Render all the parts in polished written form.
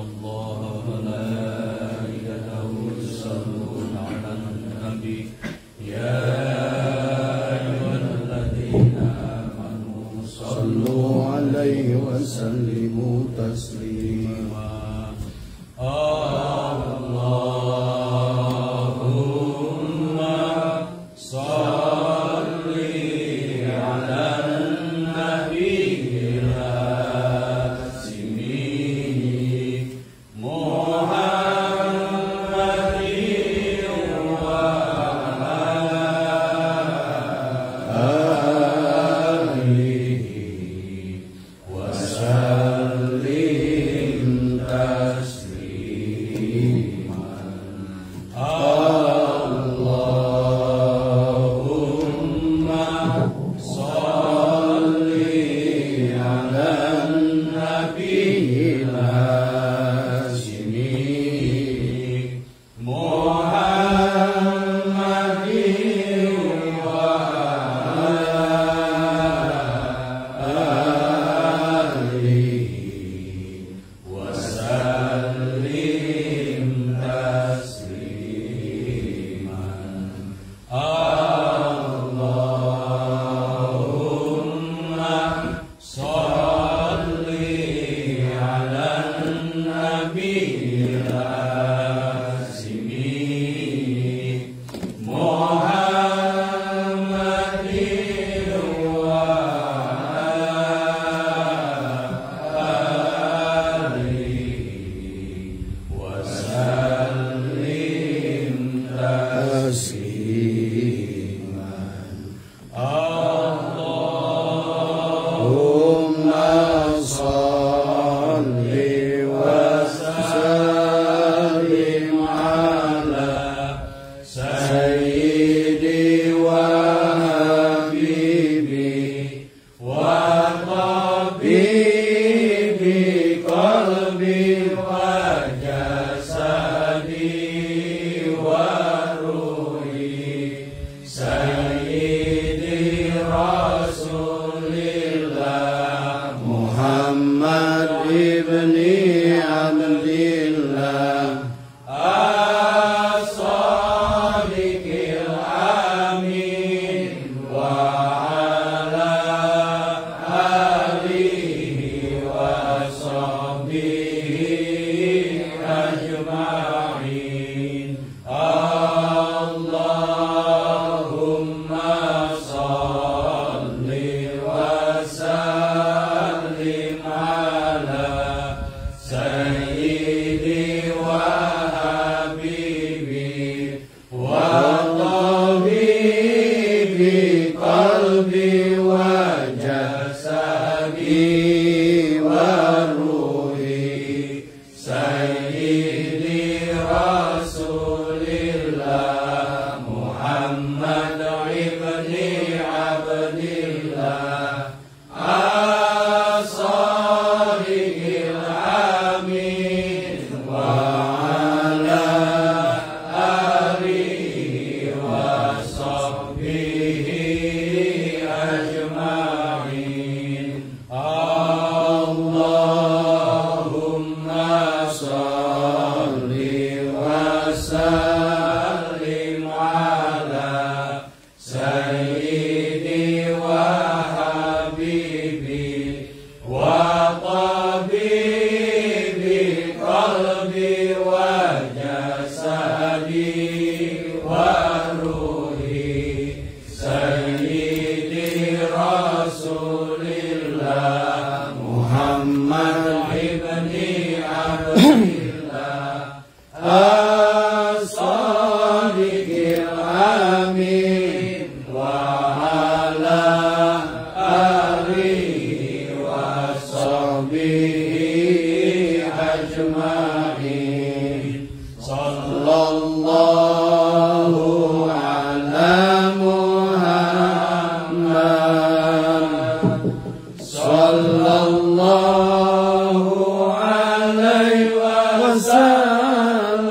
الله ملائكته يصلون على النبي يا أيها الذين آمنوا صلوا عليه وسلموا تسليما اللهم صل على النبي الهاشمي محمد وآله وسلم تسليما اللهم صل على النبي الهاشمي محمد وآله وسلم تسليما اللهم صل على النبي الهاشمي محمد وآله وسلم تسليما اللهم صل وسلم على سيدي وحبيبي وطبيبي قلبي وجسدي وروحي سيدي رسول الله محمد ابن عبد الله الصادق الأمين وعلى آله وصحبه أجمعين اللهم صل وسلم على سيدي وحبيبي وطبيبي قلبي وجسدي وروحي سيدي رسول الله محمد ابن عبد الله الصادق الأمين وعلى آله وصحبه أجمعين اللهم صل وسلم على سيدي وحبيبي وطبيبي قلبي وجسدي وروحي سيدي رسول الله محمد ابن عبد الله الصادق الأمين وعلى آله وصحبه أجمعين صلى الله على محمد صلى الله عليه وسلم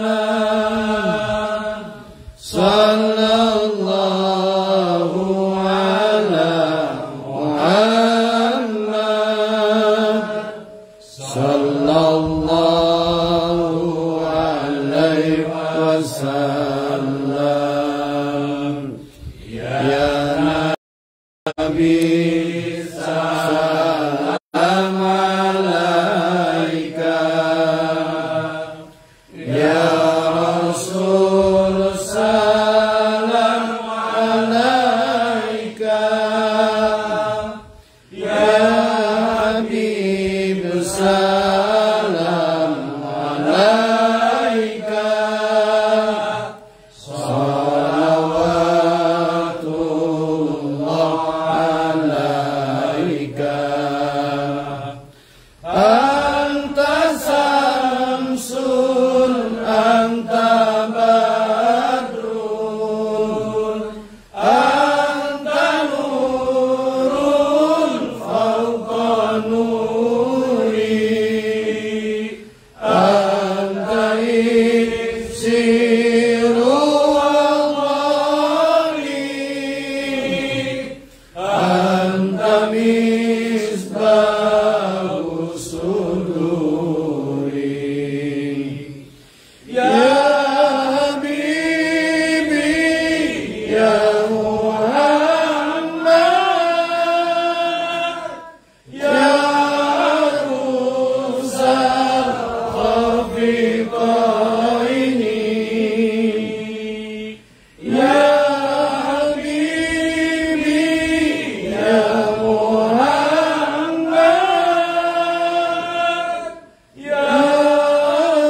صلى الله على محمد صلى الله salam alaika salawatullah alaika anta samsun anta badrun anta nurun fauqa nuri anta iksiru wawali anta misbahu suduri ya habibi ya Muhammad ya arusal khafiqaini ya habibi ya Muhammad ya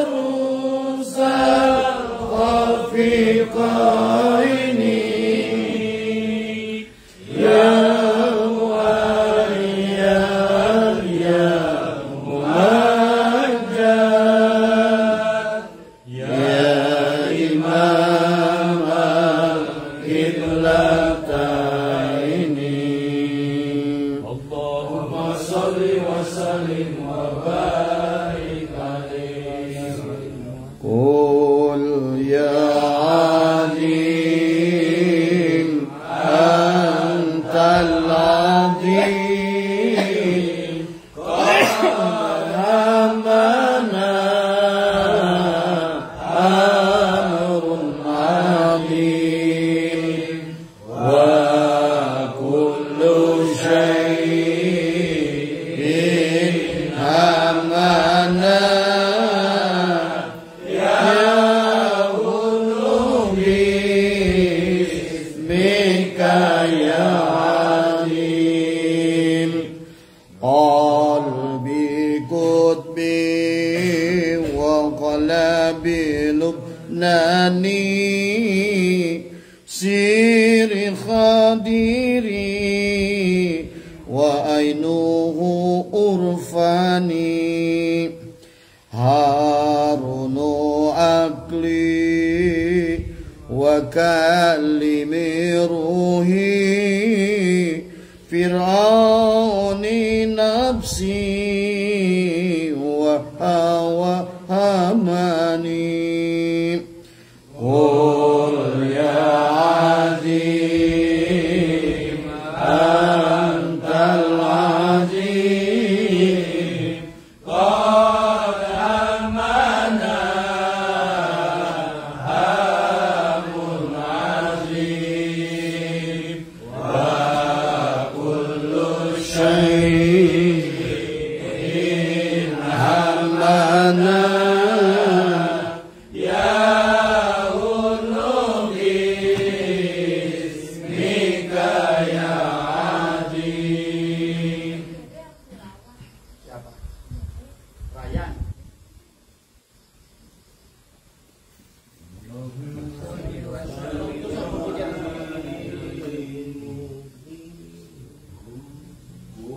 arusal khafiqaini ya muayyad ya mumajjad ya imam al-qiblataini Allahumma sholli wa sallim wa barik alaihi qul ya alim antal azim qahamana amrun azim wa kullu shay'in amana ya bismika ya alim qalbi qutbi wa qalbi lubnani siri khadiri wa ainuhu urfani harunu akli wa kalimi ruhi fir'auni nafsi wa hawa hamani qul ya azim antal azim qad amana amrun azim wa kullu shay'in amana ya bismika ya azim. Siapa? Ryan.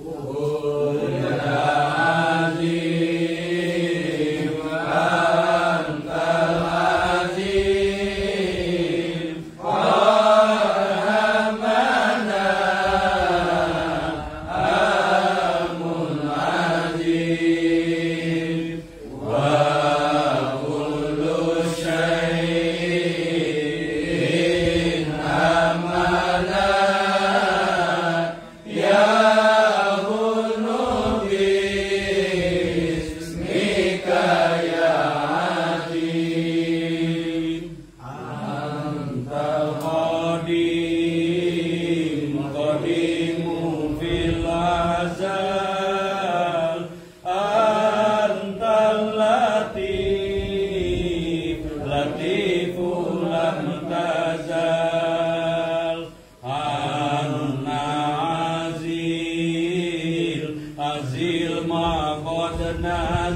Qul ya azim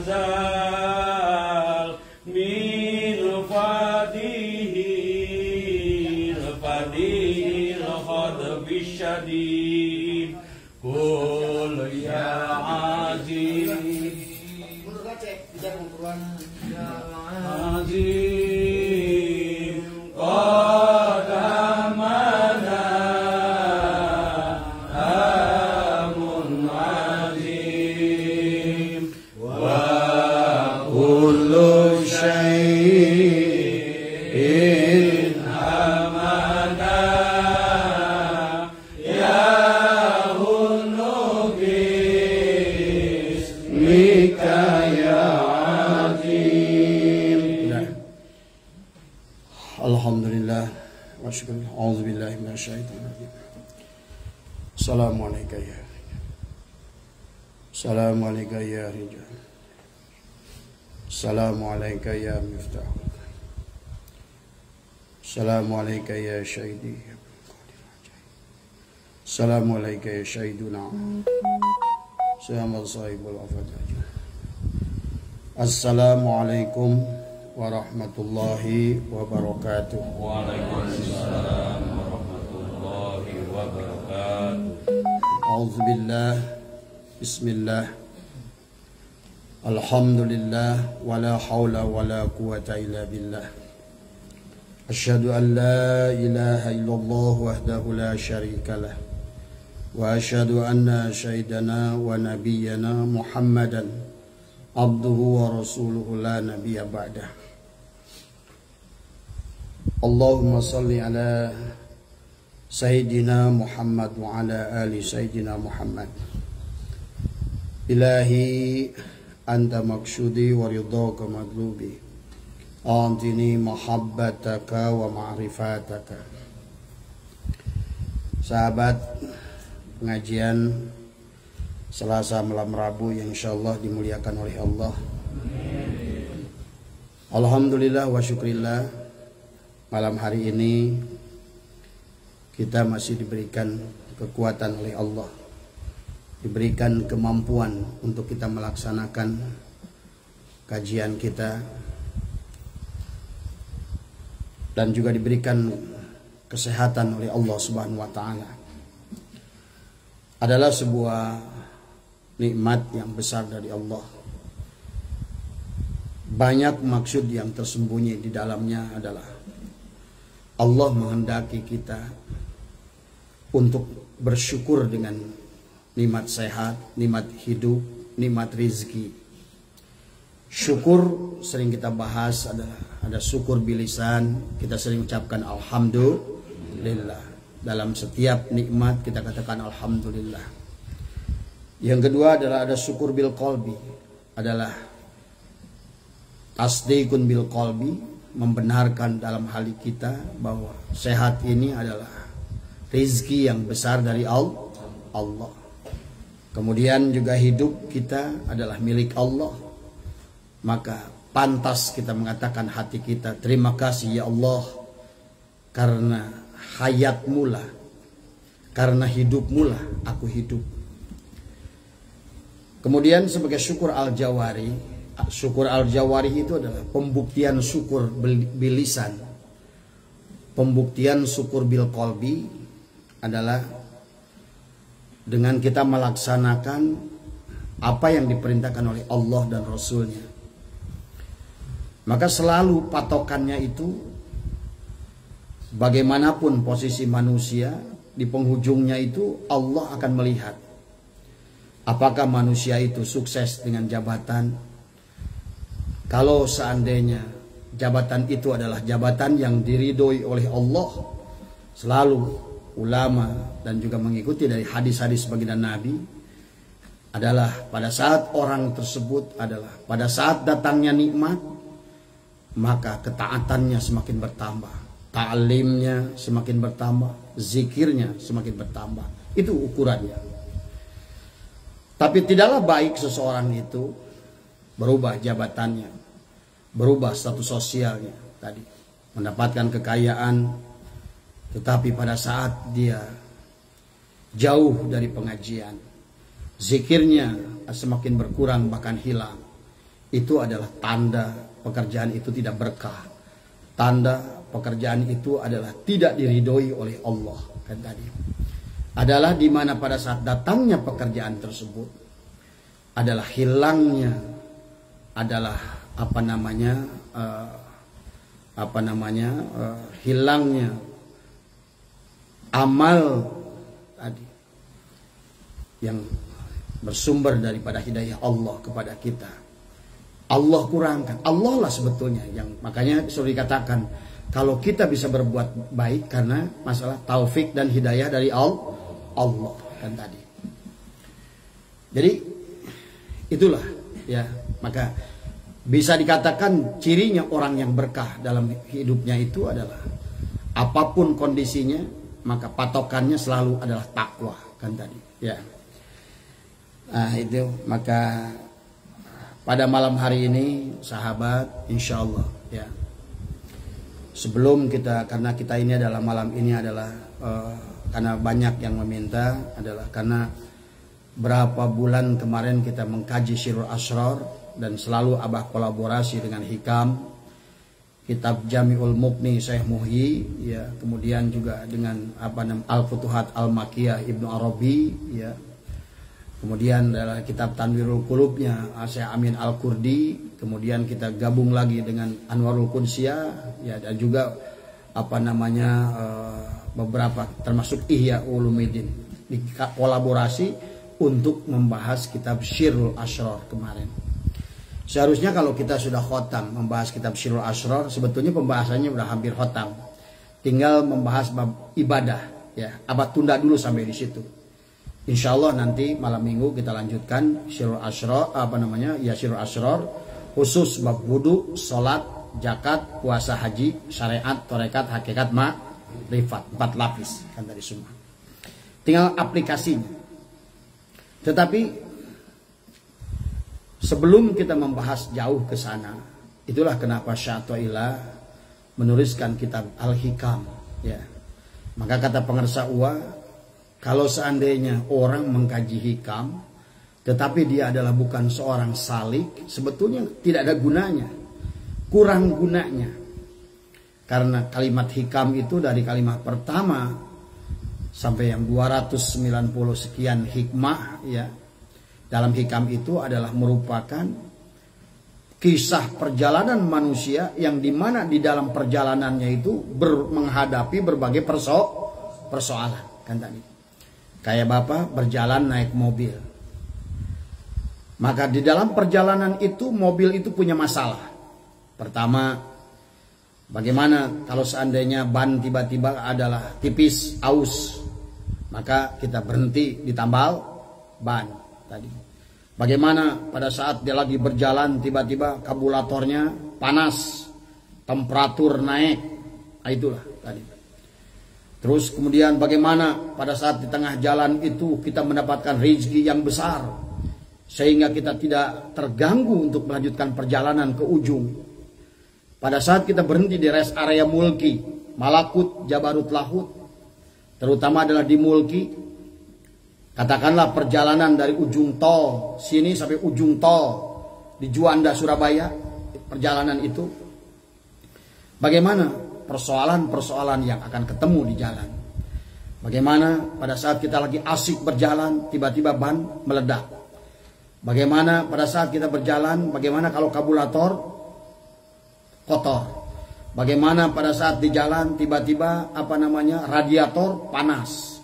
nazal min fadihi al-khadb syadid qul ya aziz azim qadamana amun azim wa kullu syai'in amana ya hunnu bismika ya Alhamdulillah wa syukur. A'udzubillahi minasyaitonir rajim. Assalamualaikum ya. Assalamualaikum ya rijal. Assalamualaikum ya miftah. Assalamualaikum ya syahidi. Assalamualaikum ya syahiduna. Selamat sahibul wafat. Assalamualaikum warahmatullahi wabarakatuh. Waalaikumsalam warahmatullahi wabarakatuh. A'udzubillah. Bismillah. Alhamdulillah wala haula wala quwata illa billah. Asyhadu an la ilaha illallah wahdahu la syarikalah. Wa asyhadu anna sayyidana wa nabiyyana Muhammadan abduhu wa rasuluhu la nabiyya ba'dah. Allahumma salli ala Sayyidina Muhammad wa ala ali Sayyidina Muhammad. Ilahi anta maksudi wa ridhaka madlubi. Antini mahabbataka wa ma'rifataka. Sahabat pengajian Selasa malam Rabu yang insyaallah dimuliakan oleh Allah. Alhamdulillah wa syukrillah. Malam hari ini kita masih diberikan kekuatan oleh Allah, diberikan kemampuan untuk kita melaksanakan kajian kita, dan juga diberikan kesehatan oleh Allah Subhanahu wa taala. Adalah sebuah nikmat yang besar dari Allah. Banyak maksud yang tersembunyi di dalamnya adalah Allah menghendaki kita untuk bersyukur dengan nikmat sehat, nikmat hidup, nikmat rizki. Syukur sering kita bahas, ada syukur bilisan, kita sering ucapkan alhamdulillah. Dalam setiap nikmat kita katakan alhamdulillah. Yang kedua adalah ada syukur bil qalbi, adalah tasdiqun bil qalbi, membenarkan dalam hati kita bahwa sehat ini adalah rezeki yang besar dari Allah. Kemudian juga hidup kita adalah milik Allah. Maka pantas kita mengatakan hati kita, terima kasih ya Allah, karena hayatmu lah, karena hidupmu lah aku hidup. Kemudian sebagai syukur al-jawari, syukur al-jawari itu adalah pembuktian syukur bilisan. Pembuktian syukur bil qalbi adalah dengan kita melaksanakan apa yang diperintahkan oleh Allah dan Rasulnya. Maka selalu patokannya itu, bagaimanapun posisi manusia, di penghujungnya itu Allah akan melihat apakah manusia itu sukses dengan jabatan. Kalau seandainya jabatan itu adalah jabatan yang diridhoi oleh Allah, selalu ulama dan juga mengikuti dari hadis-hadis baginda Nabi adalah pada saat orang tersebut adalah pada saat datangnya nikmat, maka ketaatannya semakin bertambah, ta'limnya semakin bertambah, zikirnya semakin bertambah. Itu ukurannya. Tapi tidaklah baik seseorang itu berubah jabatannya, berubah status sosialnya tadi, mendapatkan kekayaan, tetapi pada saat dia jauh dari pengajian, zikirnya semakin berkurang bahkan hilang. itu adalah tanda pekerjaan itu tidak berkah. Tanda pekerjaan itu adalah tidak diridhoi oleh Allah, kan tadi. Adalah di mana pada saat datangnya pekerjaan tersebut adalah hilangnya, adalah hilangnya amal tadi yang bersumber daripada hidayah Allah kepada kita. Allah kurangkan. Allah lah sebetulnya yang, makanya sudah dikatakan kalau kita bisa berbuat baik karena masalah taufik dan hidayah dari Allah kan tadi. Jadi itulah ya, maka bisa dikatakan cirinya orang yang berkah dalam hidupnya itu adalah apapun kondisinya maka patokannya selalu adalah takwa, kan tadi ya. Nah itu, maka pada malam hari ini sahabat, insya Allah ya, sebelum kita, karena kita ini adalah malam ini adalah karena banyak yang meminta, adalah karena berapa bulan kemarin kita mengkaji Sirrul Asrar dan selalu Abah kolaborasi dengan Hikam, kitab Jami'ul Mughni Syekh Muhyi ya, kemudian juga dengan Al-Futuhat Al-Makiyah Ibnu Arabi ya, kemudian adalah kitab Tanwirul Qulubnya Syekh Amin Al-Kurdi, kemudian kita gabung lagi dengan Anwarul Qudsiyah ya, dan juga beberapa termasuk Ihya Ulumuddin di kolaborasi untuk membahas kitab Sirrul Asrar kemarin. Seharusnya kalau kita sudah khotam membahas kitab Sirrul Asrar, sebetulnya pembahasannya sudah hampir khotam. Tinggal membahas bab ibadah ya, abad tunda dulu sampai di situ. Insya Allah nanti malam minggu kita lanjutkan Sirrul Asrar, Sirrul Asrar khusus bab wudu, salat, zakat, puasa, haji, syariat, tarekat, hakikat, ma'rifat, 4 lapis kan dari semua. Tinggal aplikasinya. Tetapi sebelum kita membahas jauh ke sana, itulah kenapa Syatailah menuliskan kitab Al-Hikam ya. Maka kata pengarsa Uwa, kalau seandainya orang mengkaji hikam tetapi dia adalah bukan seorang salik, sebetulnya tidak ada gunanya, kurang gunanya. Karena kalimat hikam itu dari kalimat pertama sampai yang 290 sekian hikmah ya. Dalam hikam itu adalah merupakan kisah perjalanan manusia yang dimana di dalam perjalanannya itu menghadapi berbagai persoalan kan tadi. Kayak Bapak berjalan naik mobil, maka di dalam perjalanan itu mobil itu punya masalah. Pertama, bagaimana kalau seandainya ban tiba-tiba adalah tipis, aus, maka kita berhenti ditambal ban tadi. Bagaimana pada saat dia lagi berjalan tiba-tiba karburatornya panas, temperatur naik, nah itulah tadi. Terus kemudian bagaimana pada saat di tengah jalan itu kita mendapatkan rezeki yang besar sehingga kita tidak terganggu untuk melanjutkan perjalanan ke ujung. Pada saat kita berhenti di rest area Mulki, Malakut, Jabarut, Lahut, terutama adalah di Mulki, katakanlah perjalanan dari ujung tol sini sampai ujung tol di Juanda Surabaya, perjalanan itu bagaimana persoalan-persoalan yang akan ketemu di jalan. Bagaimana pada saat kita lagi asik berjalan tiba-tiba ban meledak. Bagaimana pada saat kita berjalan, bagaimana kalau karburator kotor. Bagaimana pada saat di jalan tiba-tiba radiator panas.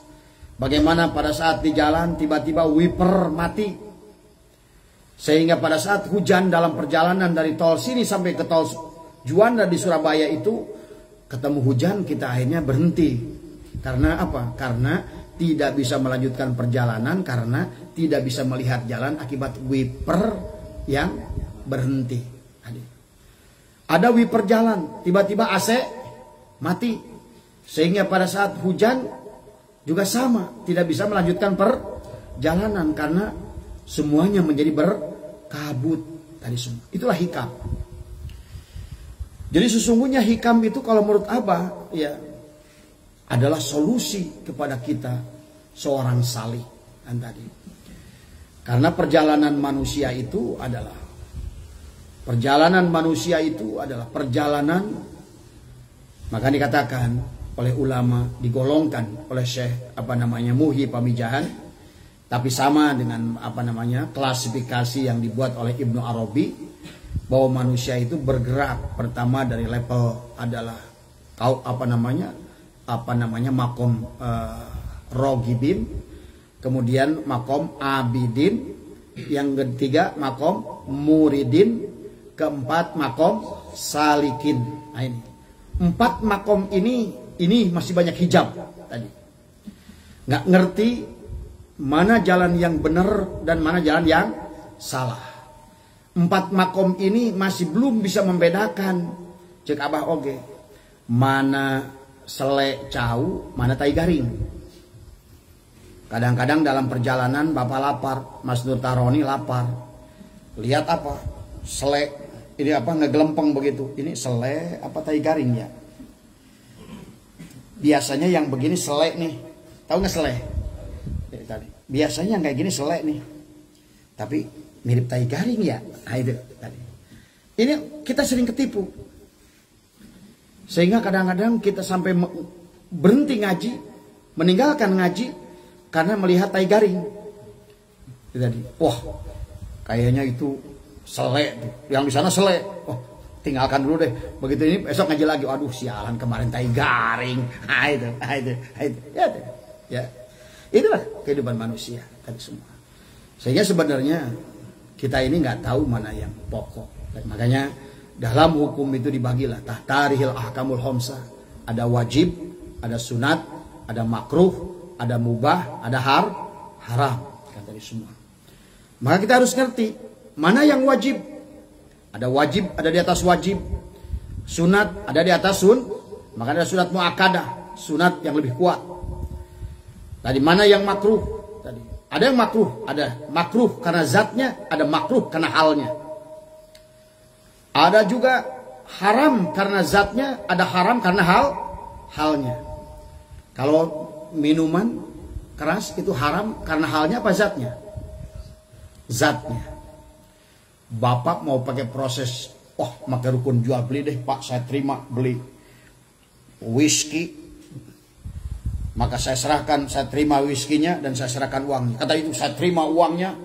Bagaimana pada saat di jalan tiba-tiba wiper mati. Sehingga pada saat hujan dalam perjalanan dari tol sini sampai ke tol Juanda di Surabaya itu ketemu hujan, kita akhirnya berhenti. Karena apa? Karena tidak bisa melanjutkan perjalanan karena tidak bisa melihat jalan akibat wiper yang berhenti. Ada wiper jalan, tiba-tiba AC mati. Sehingga pada saat hujan juga sama, tidak bisa melanjutkan perjalanan karena semuanya menjadi berkabut tadi semua. Itulah hikam. Jadi sesungguhnya hikam itu kalau menurut Abah ya adalah solusi kepada kita seorang salik kan tadi. Karena perjalanan manusia itu adalah Perjalanan manusia itu adalah perjalanan, maka dikatakan oleh ulama, digolongkan oleh Syekh Muhyi Pamijahan, tapi sama dengan klasifikasi yang dibuat oleh Ibnu Arabi, bahwa manusia itu bergerak pertama dari level adalah makom rogibin, kemudian makom abidin, yang ketiga makom muridin, keempat makom salikin. Nah, ini 4 makom ini masih banyak hijab tadi. Nggak ngerti mana jalan yang benar dan mana jalan yang salah. 4 makom ini masih belum bisa membedakan. Cek abah oge, mana selek cau, mana tai garing. Kadang-kadang dalam perjalanan bapak lapar, Mas Nur Taroni lapar. Lihat apa? Selek. Ini ngegelempeng begitu. Ini selek apa tai garing ya? Biasanya yang begini selek nih. Tahu nggak selek? Tadi. Biasanya yang kayak gini selek nih. Tapi mirip tai garing ya? Nah, itu tadi. Ini kita sering ketipu. Sehingga kadang-kadang kita sampai berhenti ngaji, meninggalkan ngaji karena melihat tai garing. Itu tadi. Wah, kayaknya itu selek tuh. Yang di sana selek. Oh, tinggalkan dulu deh. Begitu ini besok ngaji lagi. Aduh, sialan kemarin tai garing. Itu. Ya. Itulah kehidupan manusia tadi semua. Sehingga sebenarnya kita ini nggak tahu mana yang pokok. Makanya dalam hukum itu dibagilah tahtarihil ahkamul khamsah. Ada wajib, ada sunat, ada makruh, ada mubah, ada haram. Kan tadi semua. Maka kita harus ngerti mana yang wajib. Ada wajib, ada di atas wajib. Sunat, ada di atas maka ada sunat muakkadah, sunat yang lebih kuat. Tadi mana yang makruh? Tadi ada yang makruh, ada makruh karena zatnya, ada makruh karena halnya. Ada juga haram karena zatnya, ada haram karena halnya. Kalau minuman keras itu haram karena halnya apa zatnya? Zatnya. Bapak mau pakai proses, pakai rukun jual beli deh Pak, saya terima beli whisky. Maka saya terima whiskinya dan saya serahkan uangnya. Kata itu saya terima uangnya,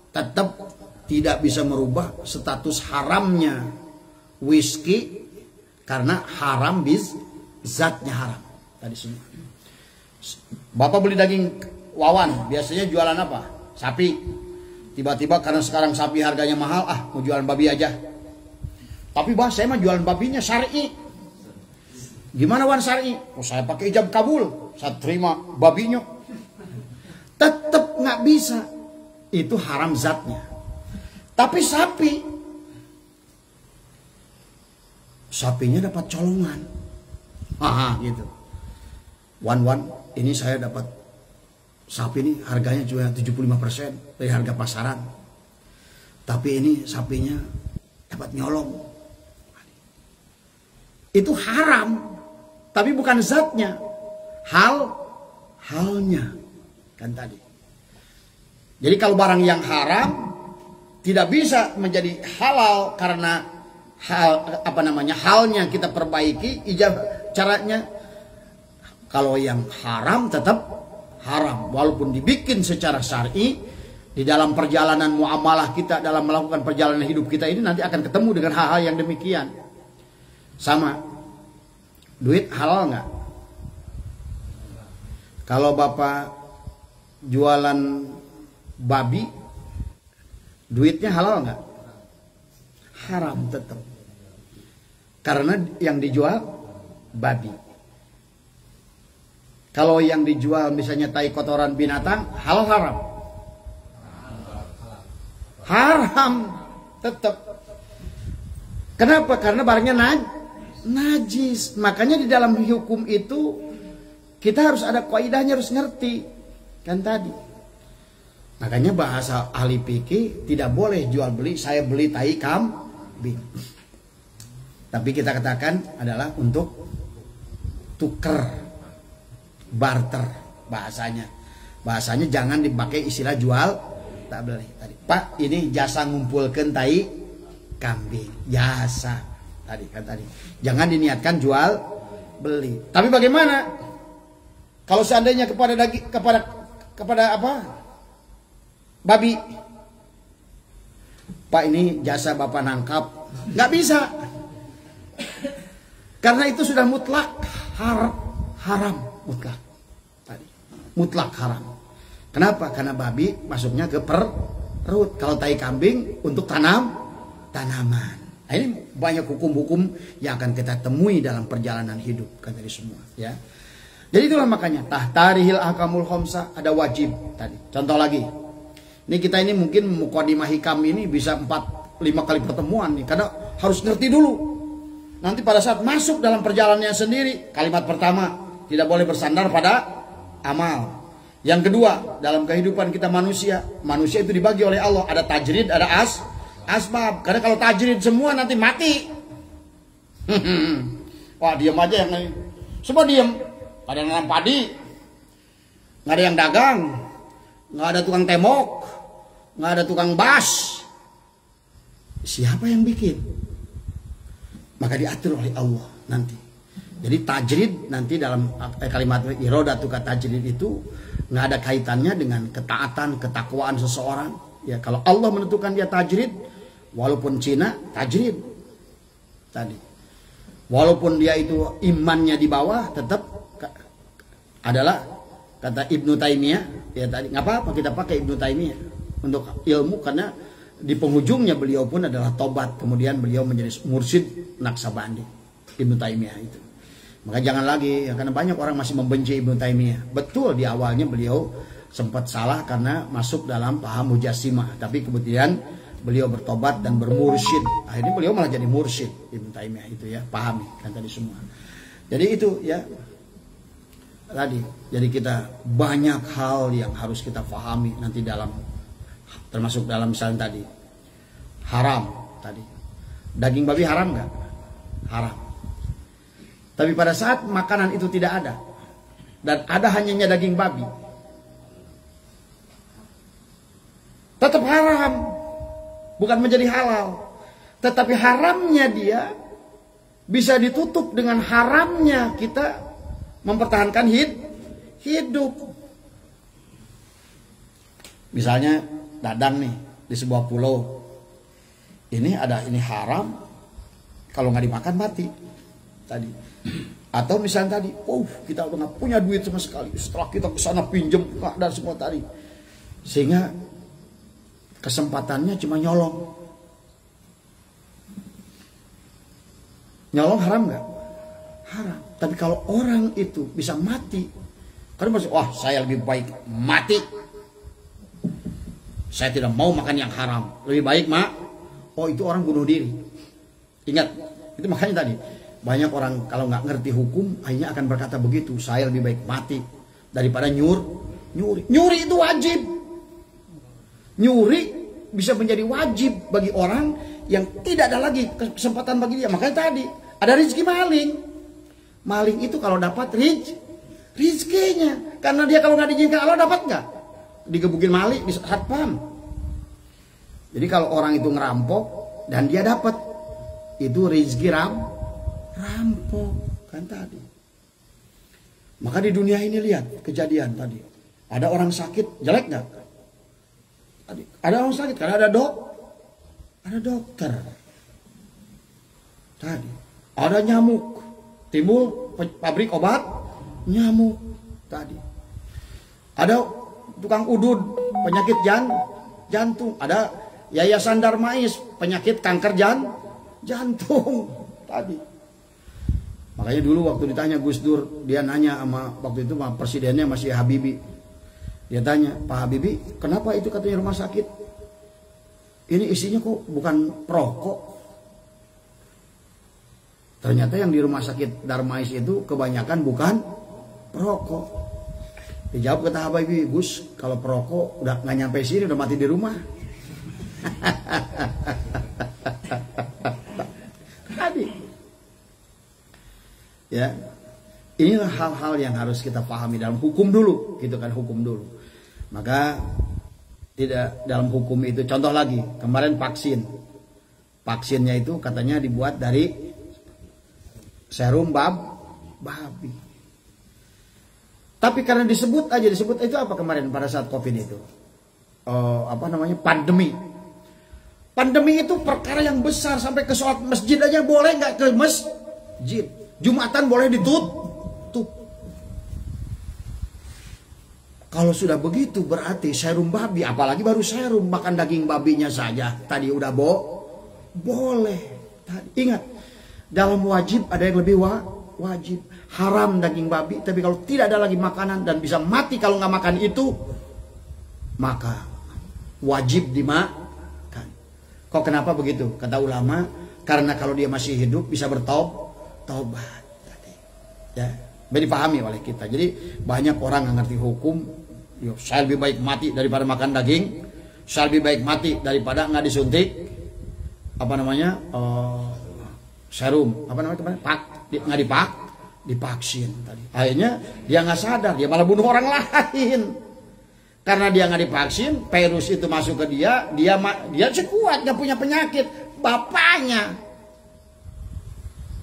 tetap tidak bisa merubah status haramnya whisky karena haram zatnya haram. Tadi semua. Bapak beli daging wawan, biasanya jualan apa? Sapi. Tiba-tiba karena sekarang sapi harganya mahal, mau jualan babi aja. Tapi saya mah jualan babinya syar'i. Gimana wan syar'i? Saya pakai ijab kabul, saya terima babinya. Tetap nggak bisa. Itu haram zatnya. Tapi sapinya dapat colongan. Gitu. Wan, ini saya dapat sapi ini harganya cuma 75% dari harga pasaran. Tapi ini sapinya dapat nyolong. Itu haram. Tapi bukan zatnya. Halnya. Kan tadi. Jadi kalau barang yang haram tidak bisa menjadi halal karena halnya kita perbaiki, caranya. Kalau yang haram tetap haram walaupun dibikin secara syar'i. Di dalam perjalanan muamalah kita, dalam melakukan perjalanan hidup kita ini nanti akan ketemu dengan hal-hal yang demikian. Sama. Duit halal nggak? Kalau Bapak jualan babi, duitnya halal nggak? Haram tetap. Karena yang dijual babi. Kalau yang dijual misalnya tai kotoran binatang, halal haram? Haram tetap. Kenapa? Karena barangnya najis. Makanya di dalam hukum itu kita harus ada kaidahnya, harus ngerti. Kan tadi. Makanya bahasa ahli fikih tidak boleh jual beli, saya beli tai kambing. Tapi kita katakan adalah untuk tuker, barter bahasanya. Bahasanya jangan dipakai istilah jual tak beli. Tadi, Pak, ini jasa ngumpulkan tai kambing, jasa. Tadi. Jangan diniatkan jual beli. Tapi bagaimana kalau seandainya kepada apa? Babi. Pak, ini jasa Bapak nangkap. Nggak bisa. Karena itu sudah mutlak haram mutlak. Tadi. Mutlak haram. Kenapa? Karena babi masuknya ke perut. Kalau tai kambing untuk tanaman. Nah, ini banyak hukum-hukum yang akan kita temui dalam perjalanan hidup kan tadi semua, ya. Jadi itulah makanya tahtarihil ahkamul khamsah, ada wajib tadi. Contoh lagi. Ini kita ini mungkin mukadimah hikam ini bisa 4-5 kali pertemuan nih, karena harus ngerti dulu. Nanti pada saat masuk dalam perjalanannya sendiri, kalimat pertama tidak boleh bersandar pada amal. Yang kedua, dalam kehidupan kita manusia itu dibagi oleh Allah, ada tajrid, ada asbab. Karena kalau tajrid semua nanti mati. Wah, diam aja yang lain. Semua diam. Gak ada yang nanam padi, gak ada yang dagang, gak ada tukang temok, gak ada tukang bas. Siapa yang bikin? Maka diatur oleh Allah nanti. Jadi tajrid nanti dalam kalimat iradatuka tajrid itu gak ada kaitannya dengan ketaatan, ketakwaan seseorang. Ya, kalau Allah menentukan dia tajrid, walaupun Cina tajrid tadi, walaupun dia itu imannya di bawah, tetap adalah kata Ibnu Taimiyah ya tadi, nggak apa-apa kita pakai Ibnu Taimiyah untuk ilmu, karena di penghujungnya beliau pun adalah tobat, kemudian beliau menjadi mursyid Naksabandi Ibnu Taimiyah itu. Maka jangan lagi ya, karena banyak orang masih membenci Ibnu Taimiyah. Betul di awalnya beliau sempat salah karena masuk dalam paham Mujassimah, tapi kemudian beliau bertobat dan bermursyid. Akhirnya beliau malah jadi mursyid Ibnu Taimiyah itu ya, pahami kan tadi semua. Jadi itu ya tadi. Jadi kita banyak hal yang harus kita pahami nanti dalam, termasuk dalam misalnya tadi haram tadi. Daging babi haram nggak? Haram. Tapi pada saat makanan itu tidak ada dan ada hanya daging babi, tetap haram, bukan menjadi halal. Tetapi haramnya dia bisa ditutup dengan haramnya kita mempertahankan hidup. Misalnya dadang nih di sebuah pulau, ini haram, kalau nggak dimakan mati tadi. Atau misalnya tadi, kita udah nggak punya duit sama sekali, setelah kita kesana pinjem dan semua tadi, sehingga kesempatannya cuma nyolong. Nyolong haram nggak? Haram. Tapi kalau orang itu bisa mati, karena masih, wah saya lebih baik mati, saya tidak mau makan yang haram, lebih baik itu orang bunuh diri. Ingat, itu makanya tadi banyak orang kalau nggak ngerti hukum akhirnya akan berkata begitu, saya lebih baik mati daripada nyuri. Nyuri itu wajib. Nyuri bisa menjadi wajib bagi orang yang tidak ada lagi kesempatan bagi dia. Makanya tadi ada rezeki maling. Maling itu kalau dapat rizkinya, karena dia kalau nggak diizinkan Allah dapat nggak? Digebukin maling di satpam. Jadi kalau orang itu ngerampok dan dia dapat, itu rezeki rampok kan tadi. Maka di dunia ini lihat kejadian tadi. Ada orang sakit, jelek nggak? Ada orang sakit karena ada dokter. Tadi ada nyamuk, timbul pabrik obat nyamuk tadi. Ada tukang udud, penyakit jantung. Ada yayasan Darmais, penyakit kanker jantung tadi. Makanya dulu waktu ditanya Gus Dur, dia nanya sama waktu itu sama presidennya masih Habibie. Dia tanya, Pak Habibie, kenapa itu katanya rumah sakit ini isinya kok bukan perokok? Ternyata yang di rumah sakit Darmais itu kebanyakan bukan perokok. Dijawab kata Habibie, Gus, kalau perokok udah nggak nyampe sini, udah mati di rumah. Tadi, ya, inilah hal-hal yang harus kita pahami dalam hukum dulu, gitu kan, hukum dulu. Maka tidak dalam hukum itu, contoh lagi, kemarin vaksin. Vaksinnya itu katanya dibuat dari serum babi. Tapi karena disebut itu apa kemarin pada saat COVID itu? Pandemi. Pandemi itu perkara yang besar, sampai ke sholat masjid aja boleh nggak ke masjid. Jumatan boleh ditutup. Kalau sudah begitu berarti serum babi, apalagi baru serum, makan daging babinya saja tadi udah boleh. Ingat, dalam wajib ada yang lebih wajib. Haram daging babi, tapi kalau tidak ada lagi makanan dan bisa mati kalau nggak makan itu, maka wajib dimakan. Kok kenapa begitu? Kata ulama, karena kalau dia masih hidup bisa bertobat. Ya, dipahami oleh kita. Jadi banyak orang yang ngerti hukum. Saya lebih baik mati daripada makan daging. Saya lebih baik mati daripada nggak disuntik serum nggak divaksin tadi. Akhirnya dia nggak sadar, dia malah bunuh orang lain. Karena dia nggak divaksin, virus itu masuk ke dia sekuat, nggak punya penyakit. Bapaknya,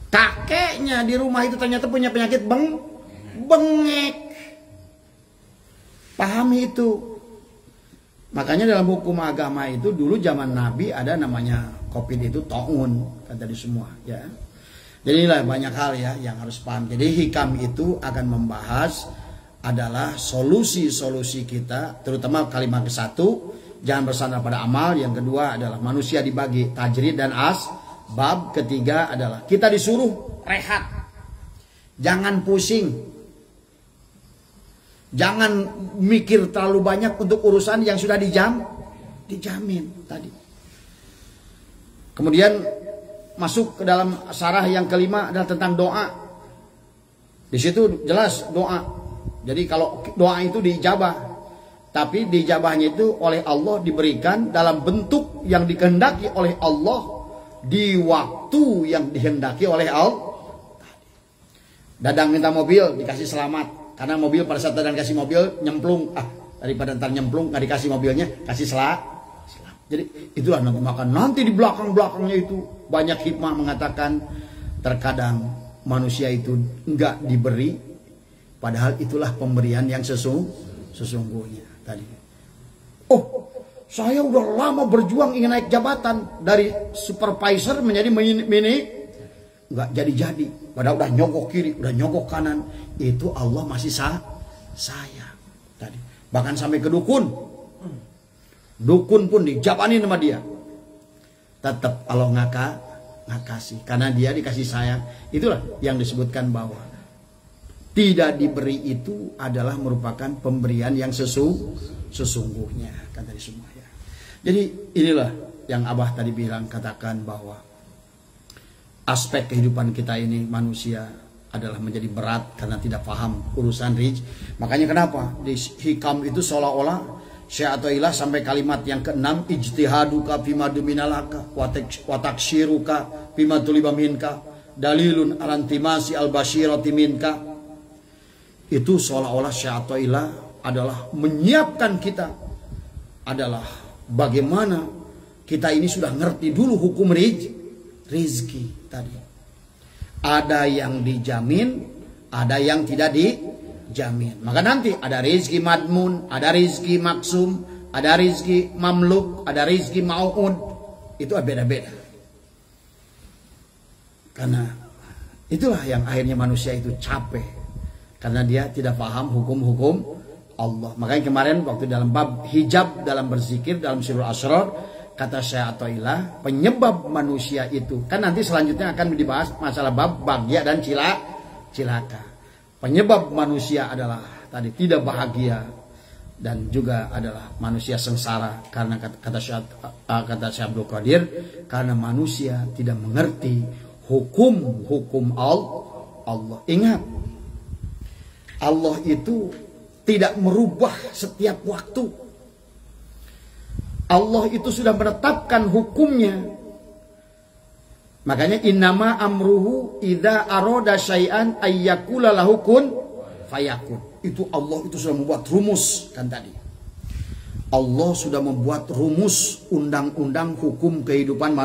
kakeknya di rumah itu ternyata punya penyakit bengek. Pahami itu. Makanya dalam hukum agama itu dulu zaman Nabi ada namanya COVID itu ta'un, kata di semua ya. Jadi inilah banyak hal ya yang harus paham. Jadi hikam itu akan membahas adalah solusi-solusi kita, terutama kalimat ke-1 jangan bersandar pada amal, yang kedua adalah manusia dibagi tajrid dan asbab, ketiga adalah kita disuruh rehat. Jangan pusing. Jangan mikir terlalu banyak untuk urusan yang sudah dijamin tadi. Kemudian masuk ke dalam syarah yang kelima adalah tentang doa. Di situ jelas doa. Jadi kalau doa itu diijabah, tapi diijabahnya itu oleh Allah diberikan dalam bentuk yang dikehendaki oleh Allah di waktu yang dihendaki oleh Allah. Dadang minta mobil dikasih selamat. Karena mobil pada saat Dadang kasih mobil nyemplung, daripada ntar nyemplung nggak dikasih mobilnya, kasih selamat. Jadi itulah nanti makan. Nanti di belakangnya itu banyak hikmah mengatakan terkadang manusia itu nggak diberi, padahal itulah pemberian yang sesungguhnya tadi. Oh, saya udah lama berjuang ingin naik jabatan dari supervisor menjadi mini, nggak jadi. Padahal udah nyogok kiri, udah nyogok kanan. Itu Allah masih sayang tadi. Bahkan sampai ke dukun pun dijabanin sama dia. Tetap Allah nggak kasih, karena dia dikasih sayang. Itulah yang disebutkan bahwa tidak diberi itu adalah merupakan pemberian yang sesungguhnya, kan tadi semua ya. Jadi inilah yang Abah tadi bilang, katakan bahwa aspek kehidupan kita ini manusia adalah menjadi berat karena tidak paham urusan rizki. Makanya kenapa di hikam itu seolah-olah Syai'atullah sampai kalimat yang ke-6, ijtihaduka fima duminalaka watakshiruka fima tulibaminka dalilun arantimasi al-bashirati minka. Itu seolah-olah Syai'atullah adalah menyiapkan kita, adalah bagaimana kita ini sudah ngerti dulu hukum rizki tadi. Ada yang dijamin, ada yang tidak dijamin. Maka nanti ada rizki madmun, ada rizki maksum, ada rizki mamluk, ada rizki mau'ud. Itu beda-beda. Karena itulah yang akhirnya manusia itu capek. Karena dia tidak paham hukum-hukum Allah. Makanya kemarin waktu dalam bab hijab, dalam berzikir, dalam surah Asrar, kata Syai'atullah, penyebab manusia itu, kan nanti selanjutnya akan dibahas masalah bab bahagia dan cilaka. Penyebab manusia adalah tadi tidak bahagia dan juga adalah manusia sengsara karena kata Syekh Abdul Qadir, karena manusia tidak mengerti hukum Allah. Ingat, Allah itu tidak merubah setiap waktu. Allah itu sudah menetapkan hukumnya. Makanya innama amruhu idza arada syai'an ayyakula lahu kun fayakun. Itu Allah itu sudah membuat rumus kan tadi. Allah sudah membuat rumus undang-undang hukum kehidupan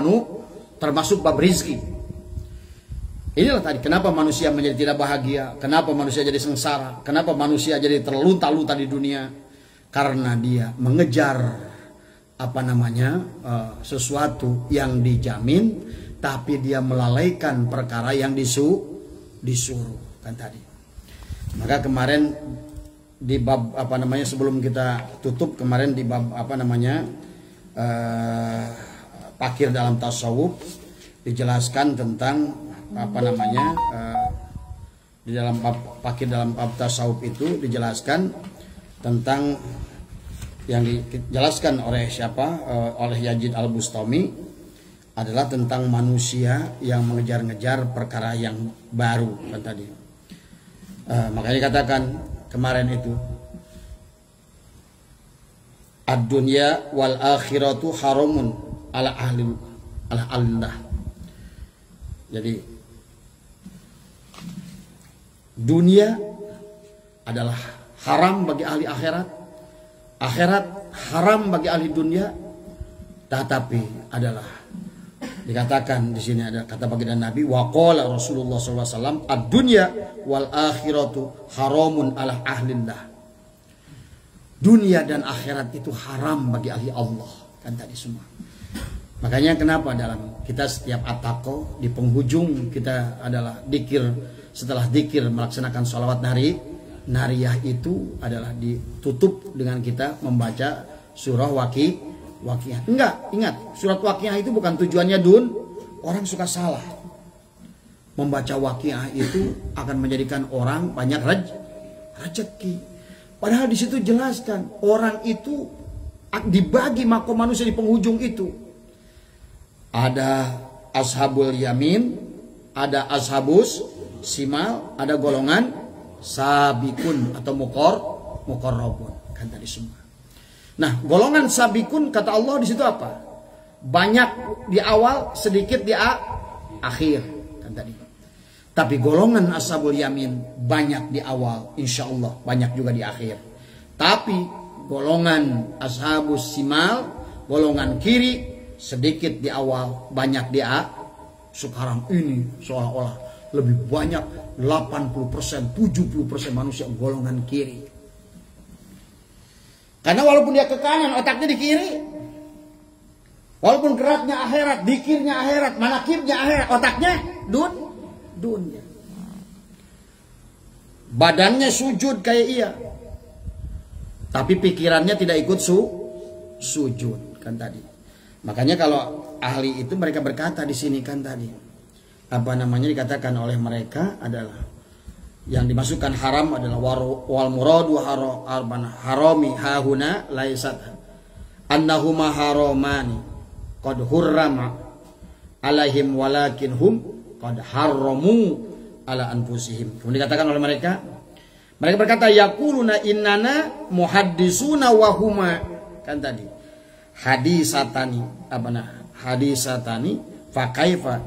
termasuk bab rizki. Inilah tadi kenapa manusia menjadi tidak bahagia, kenapa manusia jadi sengsara, kenapa manusia jadi terlunta-lunta di dunia, karena dia mengejar sesuatu yang dijamin, tapi dia melalaikan perkara yang disuruh kan tadi. Maka kemarin di bab sebelum kita tutup kemarin di bab pakir dalam tasawuf dijelaskan tentang di dalam pakir dalam bab tasawuf itu dijelaskan tentang yang dijelaskan oleh oleh Yazid Al-Bustami adalah tentang manusia yang mengejar-ngejar perkara yang baru kan tadi. Makanya dikatakan kemarin itu ad-dunya wal akhiratu haramun ala Allah. Jadi dunia adalah haram bagi ahli akhirat, akhirat haram bagi ahli dunia, tetapi adalah dikatakan di sini ada kata baginda Nabi waqala Rasulullah SAW ad-dunya wal akhiratu haramun ala ahlillah. Dunia dan akhirat itu haram bagi ahli Allah kan tadi semua. Makanya kenapa dalam kita setiap ataqo di penghujung kita adalah dikir. Setelah dikir melaksanakan sholawat nariyah itu adalah ditutup dengan kita membaca surah Waqiah. Enggak, ingat surat Waqiah itu bukan tujuannya orang suka salah. Membaca Waqiah itu akan menjadikan orang banyak rezeki. Padahal di situ jelaskan orang itu dibagi makom manusia di penghujung itu. Ada ashabul yamin, ada ashabus simal, ada golongan sabikun atau muqarrabun kan tadi semua. Nah, golongan sabikun kata Allah di situ apa? Banyak di awal, sedikit di akhir kan tadi. Tapi golongan ashabul yamin banyak di awal, insya Allah banyak juga di akhir. Tapi golongan ashabus simal, golongan kiri sedikit di awal, banyak di sekarang ini seolah-olah lebih banyak 80%, 70% manusia golongan kiri. Karena walaupun dia ke kanan, otaknya di kiri. Walaupun geraknya akhirat, dikirnya akhirat, manakibnya akhirat, otaknya dunia. Badannya sujud kayak iya. Tapi pikirannya tidak ikut sujud kan tadi. Makanya kalau ahli itu mereka berkata di sini kan tadi. Dikatakan oleh mereka adalah yang dimasukkan haram adalah wal muradu harami hahuna laisat annahuma haramani qad hurrama alaihim walakin hum qad haramu ala anfusihim. Kemudian dikatakan oleh mereka berkata yaquluna innana muhaddisuna wa huma kan tadi hadisatani fakaifa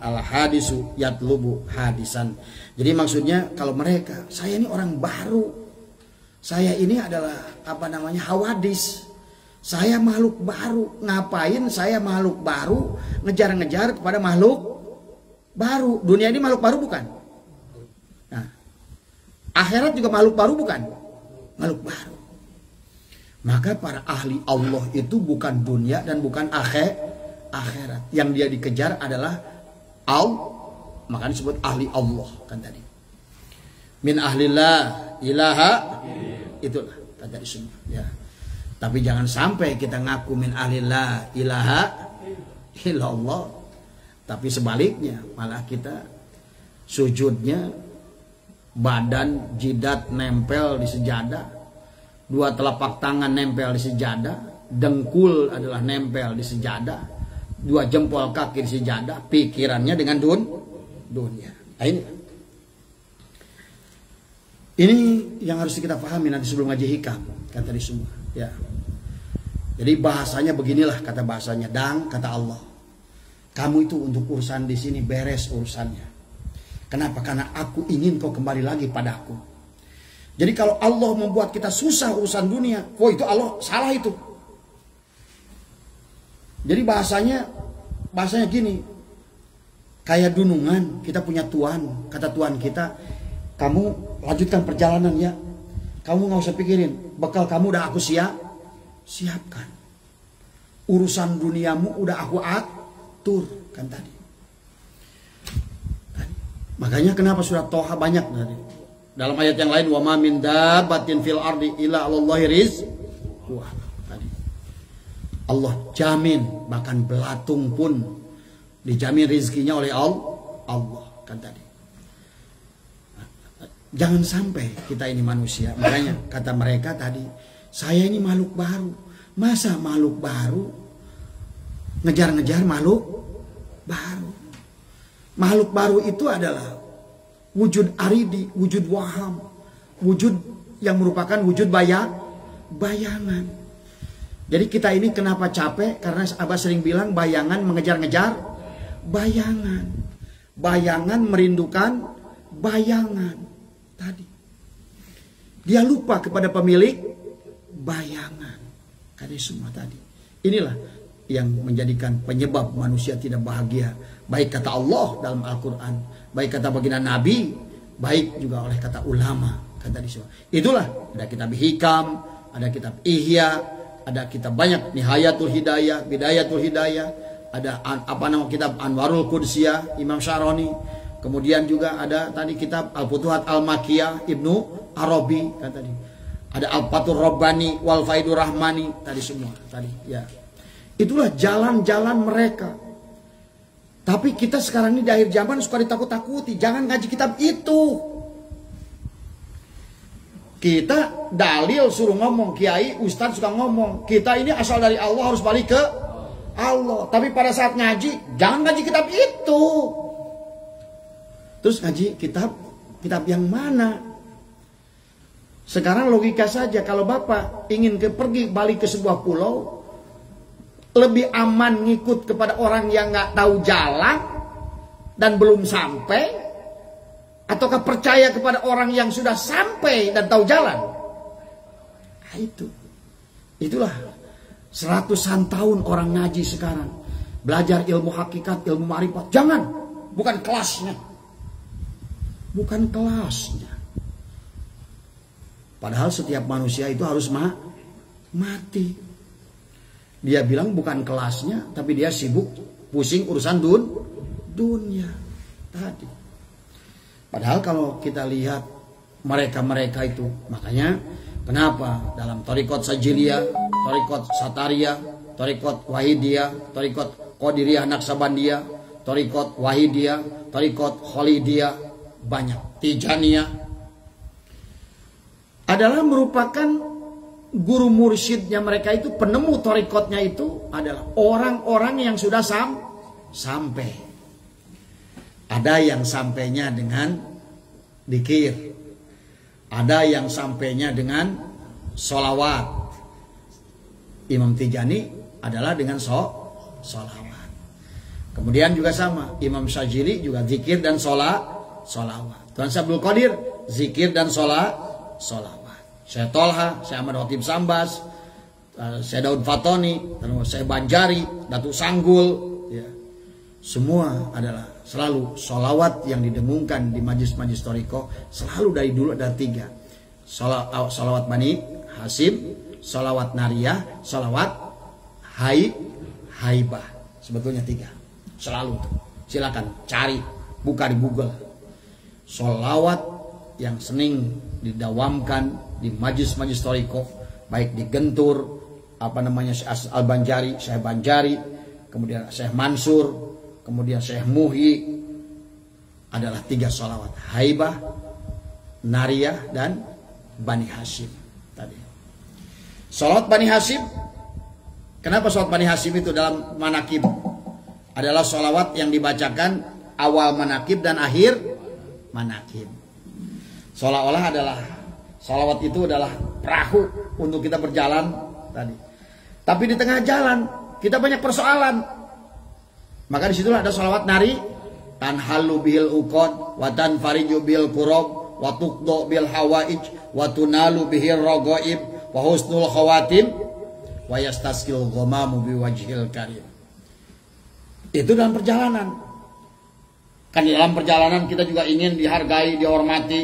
al hadisu yatlubu hadisan. Jadi maksudnya kalau mereka, saya ini orang baru, saya ini adalah hawadis, saya makhluk baru, ngapain saya makhluk baru ngejar-ngejar kepada makhluk baru? Dunia ini makhluk baru bukan? Nah, akhirat juga makhluk baru bukan? Makhluk baru. Maka para ahli Allah itu bukan dunia dan bukan akhirat. Yang dia dikejar adalah makanya disebut ahli Allah kan tadi. Min ahlillah ilaha itulah kan tadi semua ya. Tapi jangan sampai kita ngaku min ahlillah ilaha illallah, tapi sebaliknya malah kita sujudnya badan jidat nempel di sejadah, dua telapak tangan nempel di sejadah, dengkul adalah nempel di sejadah, dua jempol kaki di sejadah, pikirannya dengan dunia. Nah, ini yang harus kita pahami nanti sebelum ngaji hikam kan tadi semua ya. Jadi bahasanya beginilah kata bahasanya, kata Allah, kamu itu untuk urusan di sini beres urusannya. Kenapa? Karena aku ingin kau kembali lagi padaku. Jadi kalau Allah membuat kita susah urusan dunia, itu Allah salah itu. Jadi bahasanya bahasanya gini, kayak dunungan, kita punya Tuhan, kata Tuhan kita, kamu lanjutkan perjalanan ya, kamu nggak usah pikirin, bekal kamu udah aku siapkan, urusan duniamu udah aku atur, kan tadi. Makanya kenapa surat Toha banyak tadi. Dalam ayat yang lain, wa ma min dabbatin fil ardi illa 'alallahi rizquha. Tadi. Allah jamin, bahkan belatung pun dijamin rizkinya oleh Allah, kan tadi. Jangan sampai kita ini manusia. Makanya kata mereka tadi, saya ini makhluk baru. Masa makhluk baru ngejar-ngejar makhluk baru? Makhluk baru itu adalah wujud aridi, wujud waham, wujud yang merupakan wujud bayangan. Jadi kita ini kenapa capek? Karena Abah sering bilang bayangan mengejar-ngejar bayangan. Bayangan merindukan bayangan. Tadi dia lupa kepada pemilik bayangan. Kali semua tadi. Inilah yang menjadikan penyebab manusia tidak bahagia. Baik kata Allah dalam Al-Quran, baik kata baginda Nabi, baik juga oleh kata ulama. Kata di semua. Itulah ada kitab Hikam, ada kitab Ihya, ada kitab banyak, Nihayatul Hidayah, Bidayatul Hidayah, ada kitab Anwarul Qudsiyah Imam Syaroni. Kemudian juga ada tadi kitab Al-Futuhat Al-Makiyah Ibnu Arabi kan tadi. Ada Al-Fathur Rabbani wal Faidur Rahmani tadi semua tadi ya. Itulah jalan-jalan mereka. Tapi kita sekarang ini di akhir zaman suka ditakut-takuti, jangan ngaji kitab itu. Kita dalil suruh ngomong, kiai, ustadz suka ngomong, kita ini asal dari Allah harus balik ke Allah. Tapi pada saat ngaji, jangan ngaji kitab itu. Terus ngaji kitab yang mana? Sekarang logika saja, kalau Bapak ingin pergi balik ke sebuah pulau, lebih aman ngikut kepada orang yang nggak tahu jalan dan belum sampai, ataukah percaya kepada orang yang sudah sampai dan tahu jalan? Nah, itulah seratusan tahun orang ngaji sekarang belajar ilmu hakikat, ilmu ma'rifat. Jangan, bukan kelasnya. Padahal setiap manusia itu harus mati. Dia bilang bukan kelasnya, tapi dia sibuk pusing urusan dunia tadi. Padahal kalau kita lihat mereka-mereka itu, makanya kenapa dalam Thariqat Sajiliyah, Thariqat Satariyah, Thariqat Wahidiyah, Thariqat Qadiriyah Naksabandiyah, Thariqat Wahidiyah, Thariqat Khalidiyah, banyak, Tijaniyah, adalah merupakan guru mursyidnya mereka itu, penemu thariqatnya itu adalah orang-orang yang sudah sampai. Ada yang sampainya dengan dzikir, ada yang sampainya dengan sholawat. Imam Tijani adalah dengan sholawat. Kemudian juga sama, Imam Syadzili juga dzikir dan sholawat. Tuan Abdul Qadir zikir dan sholawat. Syekh Tolha, Syekh Ahmad Khatib Sambas, Syekh Daud Fatoni, Syekh Banjari, Datuk Sanggul, ya. Semua adalah selalu sholawat yang didengungkan di majlis-majlis thariqah, selalu dari dulu ada 3. Sholawat Bani Hasim, sholawat Nariyah, sholawat Haibah. Sebetulnya 3. Selalu itu. Silakan cari, buka di Google. Sholawat yang sering didawamkan di majlis-majlis thariqah, baik di Gentur, Syekh Al-Banjari, Syekh Banjari, kemudian Syekh Mansur, kemudian Syekh Muhi, adalah 3 sholawat, Haibah, Nariyah, dan Bani Hasim tadi. Sholawat Bani Hasim, kenapa sholawat Bani Hasim itu dalam manakib? Adalah sholawat yang dibacakan awal manakib dan akhir manakib. Seolah-olah adalah sholawat itu adalah perahu untuk kita berjalan tadi. Tapi di tengah jalan kita banyak persoalan. Maka disitulah ada sholawat nari, tanhalu bil uqad, wa tanfariju bil qurab, wa tuqda bil hawaij, wa tunalu bihir ragaib, wa husnul khawatim, wa yastaskil ghamamu bi wajhil karim. Itu dalam perjalanan. Kan di dalam perjalanan kita juga ingin dihargai, dihormati.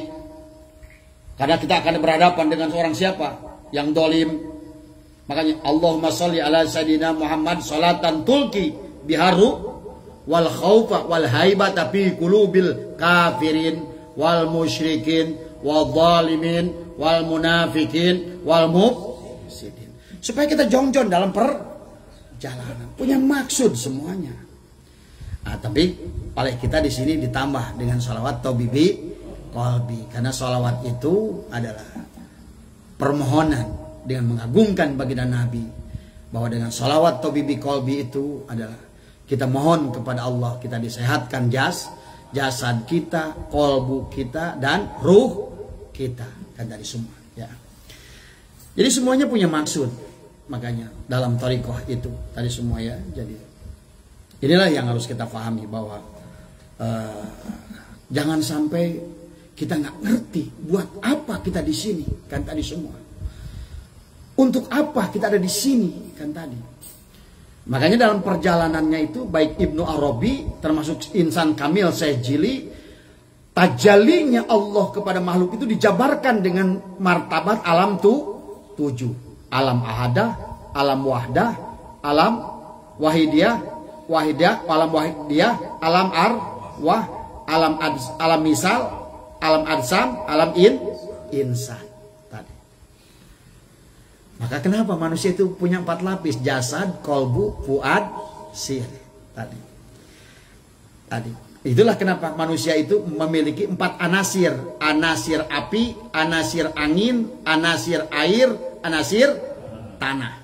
Karena kita akan berhadapan dengan seorang siapa? Yang dolim. Makanya Allahumma sholli ala sayyidina Muhammad salatan tulki biharu wal khaufa wal haibata fi qulubil kafirin wal musyrikin wal zalimin wal munafikin wal mufsidin. Supaya kita jongjon dalam perjalanan, punya maksud semuanya. Nah, tapi oleh kita di sini ditambah dengan sholawat tobibi kolbi, karena sholawat itu adalah permohonan dengan mengagungkan baginda Nabi, bahwa dengan sholawat tobibi kolbi itu adalah kita mohon kepada Allah, kita disehatkan jasad kita, kolbu kita, dan ruh kita, kan dari semua ya. Jadi semuanya punya maksud, makanya dalam thariqah itu tadi semua ya. Jadi inilah yang harus kita pahami, bahwa jangan sampai kita nggak ngerti buat apa kita di sini, kan tadi semua. Untuk apa kita ada di sini, kan tadi. Makanya dalam perjalanannya itu baik Ibnu Arabi termasuk insan kamil Syekh Jili, tajalinya Allah kepada makhluk itu dijabarkan dengan martabat alam tujuh. Alam ahadah, alam wahdah, alam wahidiyah, alam wahidiyah, alam arwah, alam misal, alam adsam, alam insan. Maka kenapa manusia itu punya 4 lapis? Jasad, kolbu, fuad, sir. Tadi. Itulah kenapa manusia itu memiliki 4 anasir. Anasir api, anasir angin, anasir air, anasir tanah.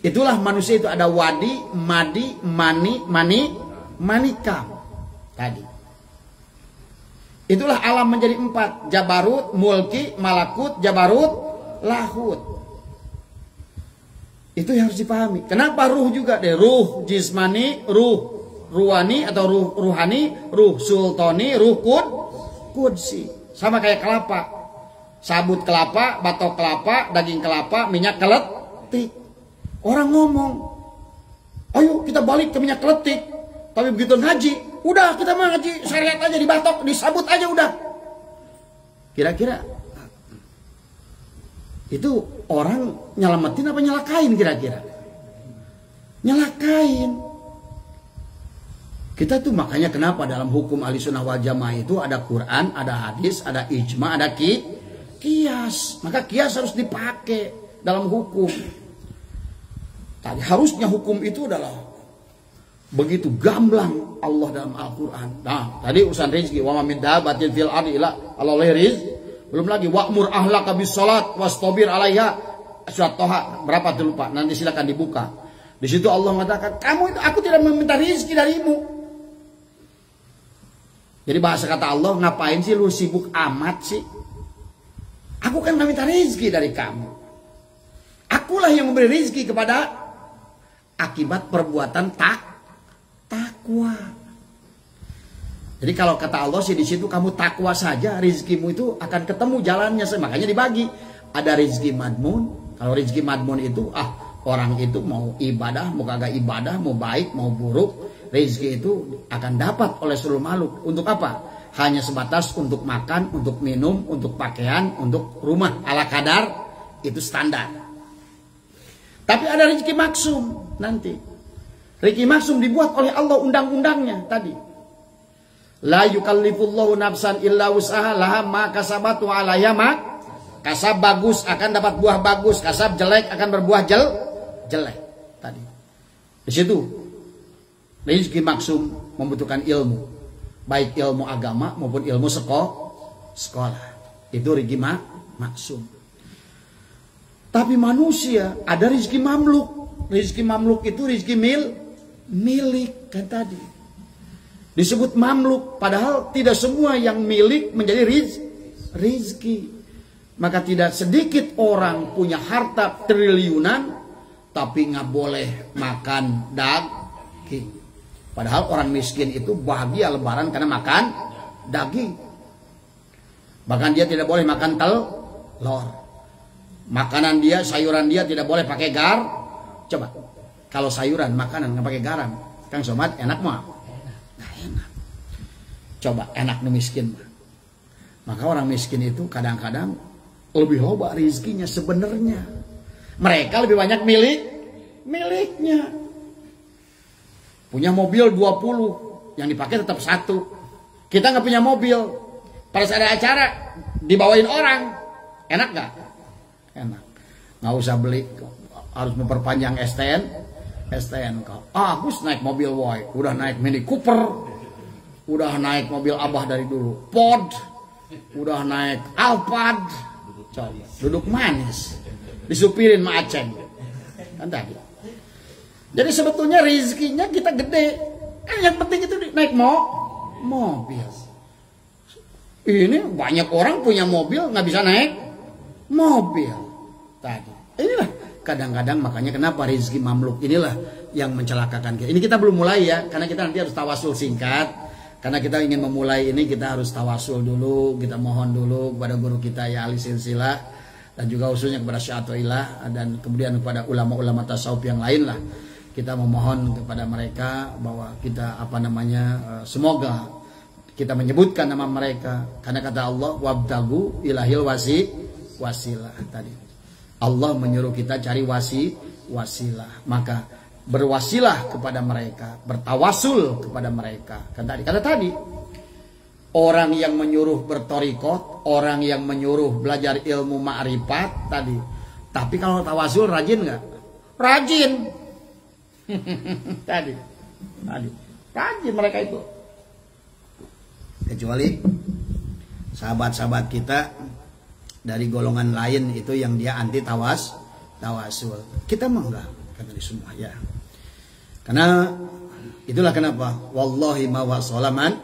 Itulah manusia itu ada wadi, madi, manikam. Tadi. Itulah alam menjadi 4. Jabarut, mulki, malakut, jabarut, lahut. Itu yang harus dipahami. Kenapa ruh juga deh? Ruh jismani, ruh ruhani atau ruh ruhani, ruh sultani, ruh kudsi. Sama kayak kelapa. Sabut kelapa, batok kelapa, daging kelapa, minyak keletik. Orang ngomong, ayo kita balik ke minyak keletik. Tapi begitu ngaji, udah kita mah ngaji syariat aja, dibatok, disabut aja udah. Kira-kira itu orang nyelamatin apa nyalakain kira-kira? Nyalakain. Kita tuh makanya kenapa dalam hukum Ahlussunnah wal Jamaah itu ada Quran, ada hadis, ada ijma, ada kias. Maka kias harus dipakai dalam hukum. Tadi harusnya hukum itu adalah begitu gamblang Allah dalam Al-Quran. Nah, tadi urusan rezeki, wa ma min dabbatin fil ardi illa 'alallahi rizq. Belum lagi wa'mur ahlaka bis salat wastabir 'alaiha. Surat Toha berapa tuh lupa, nanti silakan dibuka. Di situ Allah mengatakan, kamu itu aku tidak meminta rezeki darimu. Jadi bahasa kata Allah, ngapain sih lu sibuk amat sih? Aku kan meminta rezeki dari kamu. Akulah yang memberi rezeki kepada akibat perbuatan takwa. Jadi kalau kata Allah sih di situ kamu takwa saja, rezekimu itu akan ketemu jalannya. Makanya dibagi. Ada rezeki madmun. Kalau rezeki madmun itu orang itu mau ibadah, mau kagak ibadah, mau baik, mau buruk, rezeki itu akan dapat oleh seluruh makhluk. Untuk apa? Hanya sebatas untuk makan, untuk minum, untuk pakaian, untuk rumah ala kadar, itu standar. Tapi ada rezeki maksum nanti. Rezeki maksum dibuat oleh Allah undang-undangnya tadi. La yukallifullahu nafsan illa wus'aha laha ma kasabat wa 'alaiha ma kasab. Bagus akan dapat buah bagus, kasab jelek akan berbuah jelek. Tadi. Di situ rezeki maksum membutuhkan ilmu, baik ilmu agama maupun ilmu sekolah. Itu rezeki maksum. Tapi manusia ada rezeki mamluk. Rezeki mamluk itu rezeki milik kan tadi. Disebut mamluk, padahal tidak semua yang milik menjadi rizki. Maka tidak sedikit orang punya harta triliunan, tapi nggak boleh makan daging. Padahal orang miskin itu bahagia lebaran karena makan daging. Bahkan dia tidak boleh makan telur. Makanan dia, sayuran dia tidak boleh pakai Coba, kalau sayuran, makanan nggak pakai garam, Kang Somad enak mah? Nah, enak. Coba enak nu miskin mah. Maka orang miskin itu kadang-kadang lebih loba rezekinya sebenarnya. Mereka lebih banyak miliknya. Punya mobil 20, yang dipakai tetap 1. Kita nggak punya mobil, pada saat ada acara dibawain orang, enak nggak? Enak. Nggak usah beli, harus memperpanjang STNK. Aku naik mobil woy, udah naik Mini Cooper, udah naik mobil Abah dari dulu, Pod, udah naik Alphard, coba duduk manis, disupirin sama Aceng, kan tadi. Jadi sebetulnya rezekinya kita gede. Yang penting itu naik mobil. Ini banyak orang punya mobil nggak bisa naik mobil. Tadi. Inilah kadang-kadang makanya kenapa rezeki mamluk inilah yang mencelakakan kita. Ini kita belum mulai ya, karena kita nanti harus tawasul singkat. Karena kita ingin memulai ini kita harus tawasul dulu, kita mohon dulu kepada guru kita ya Ali Silsilah dan juga khususnya kepada Syekh Athaillah dan kemudian kepada ulama-ulama tasawuf yang lain lah. Kita memohon kepada mereka bahwa kita semoga kita menyebutkan nama mereka karena kata Allah wabtagu ilahil wasilah tadi. Allah menyuruh kita cari wasilah, maka berwasilah kepada mereka, bertawasul kepada mereka. Kata tadi orang yang menyuruh bertorikot, orang yang menyuruh belajar ilmu ma'rifat tadi. Tapi kalau tawasul rajin nggak? Rajin. tadi rajin mereka itu, kecuali sahabat-sahabat kita dari golongan lain itu yang dia anti tawasul. Kita mah enggak, kata di semua ya. Karena itulah kenapa wallahi ma wasalaman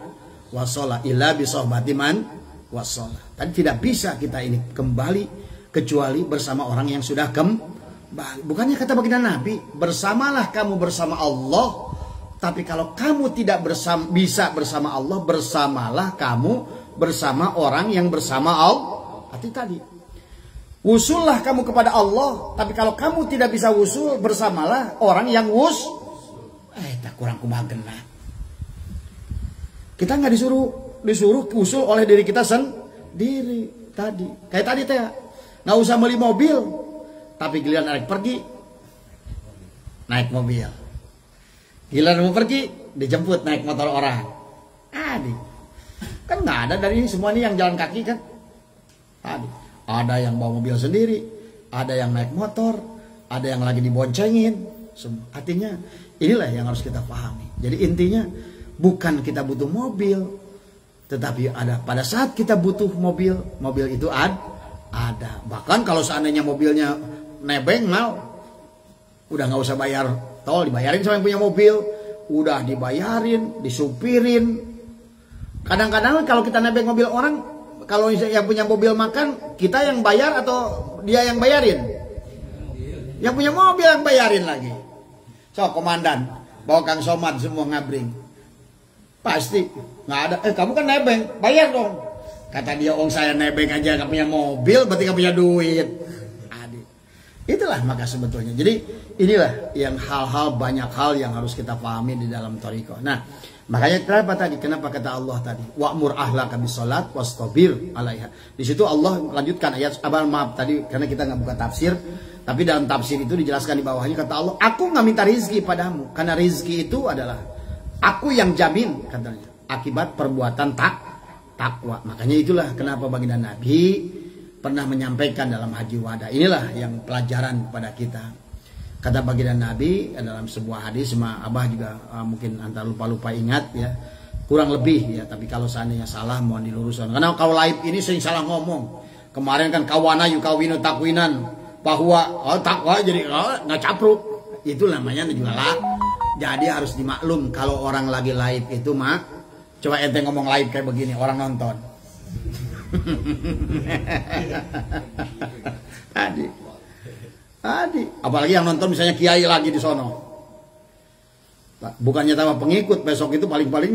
wasala illa bi sohbati man wasala. Tadi tidak bisa kita ini kembali kecuali bersama orang yang sudah bukannya kata baginda Nabi, bersamalah kamu bersama Allah. Tapi kalau kamu tidak bisa bersama Allah, bersamalah kamu bersama orang yang bersama Allah. Arti tadi, wusullah kamu kepada Allah. Tapi kalau kamu tidak bisa wusul, bersamalah orang yang tak kurang kumaha. Kita nggak disuruh wusul oleh diri kita sendiri tadi. Kayak tadi teh, nggak usah beli mobil. Tapi giliran naik pergi, naik mobil. Giliran mau pergi, dijemput naik motor orang. Kan nggak ada dari ini semua ini yang jalan kaki kan. Tadi ada yang bawa mobil sendiri, ada yang naik motor, ada yang lagi diboncengin. Artinya inilah yang harus kita pahami. Jadi intinya bukan kita butuh mobil, tetapi ada pada saat kita butuh mobil itu ada. Bahkan kalau seandainya mobilnya nebeng mal, udah nggak usah bayar tol, dibayarin sama yang punya mobil, udah dibayarin, disupirin. Kadang-kadang kalau kita nebeng mobil orang, kalau yang punya mobil makan, kita yang bayar atau dia yang bayarin? Yang punya mobil yang bayarin lagi. So komandan, bawa Kang Somad semua ngabring. Pasti nggak ada. Kamu kan nebeng, bayar dong. Kata dia, saya nebeng aja nggak punya mobil, berarti nggak punya duit. Itulah maka sebetulnya. Jadi inilah yang banyak hal yang harus kita pahami di dalam thariqah. Nah, makanya kenapa kata Allah tadi, wa'mur ahlaka bisolat wastabir 'alaiha. Di situ Allah lanjutkan ayat tadi karena kita nggak buka tafsir, tapi dalam tafsir itu dijelaskan di bawahnya kata Allah, aku nggak minta rizki padamu karena rizki itu adalah aku yang jamin katanya akibat perbuatan takwa. Makanya itulah kenapa baginda Nabi pernah menyampaikan dalam haji wada. Inilah yang pelajaran kepada kita. Kata baginda Nabi dalam sebuah hadis, Abah juga mungkin antara lupa-lupa ingat ya, kurang lebih ya. Tapi kalau seandainya salah mohon diluruskan. Karena kalau live ini sering salah ngomong. Kemarin kan kawana yukawinu takwinan, bahwa takwa jadi nggak capruk. Itu namanya juga lah. Jadi harus dimaklum kalau orang lagi live itu coba ente ngomong live kayak begini orang nonton. Tadi apalagi yang nonton misalnya kiai lagi di sono, bukannya tambah pengikut besok itu paling-paling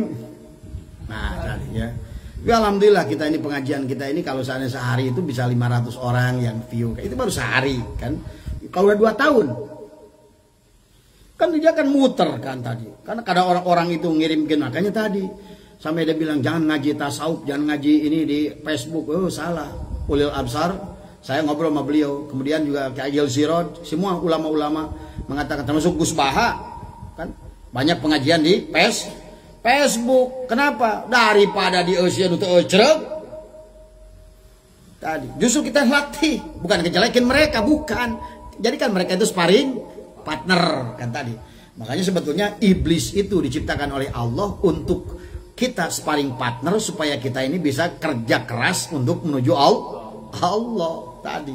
tadi ya. Tapi alhamdulillah kita ini pengajian kita ini kalau seandainya sehari itu bisa 500 orang yang view, itu baru sehari kan. Kalau udah 2 tahun Kan dia kan muter kan tadi. Karena kadang orang-orang itu ngirimkin, makanya tadi sampai dia bilang jangan ngaji tasawuf, jangan ngaji ini di Facebook. Oh salah. Ulil Absar, saya ngobrol sama beliau. Kemudian juga Kiai Sirot, semua ulama-ulama mengatakan, termasuk Gus Baha, kan banyak pengajian di Facebook. Kenapa? Daripada di usia itu tadi. Justru kita latih, bukan ngejelekin mereka, bukan. Jadi kan mereka itu sparring partner kan tadi. Makanya sebetulnya iblis itu diciptakan oleh Allah untuk kita sparring partner supaya kita ini bisa kerja keras untuk menuju Allah tadi.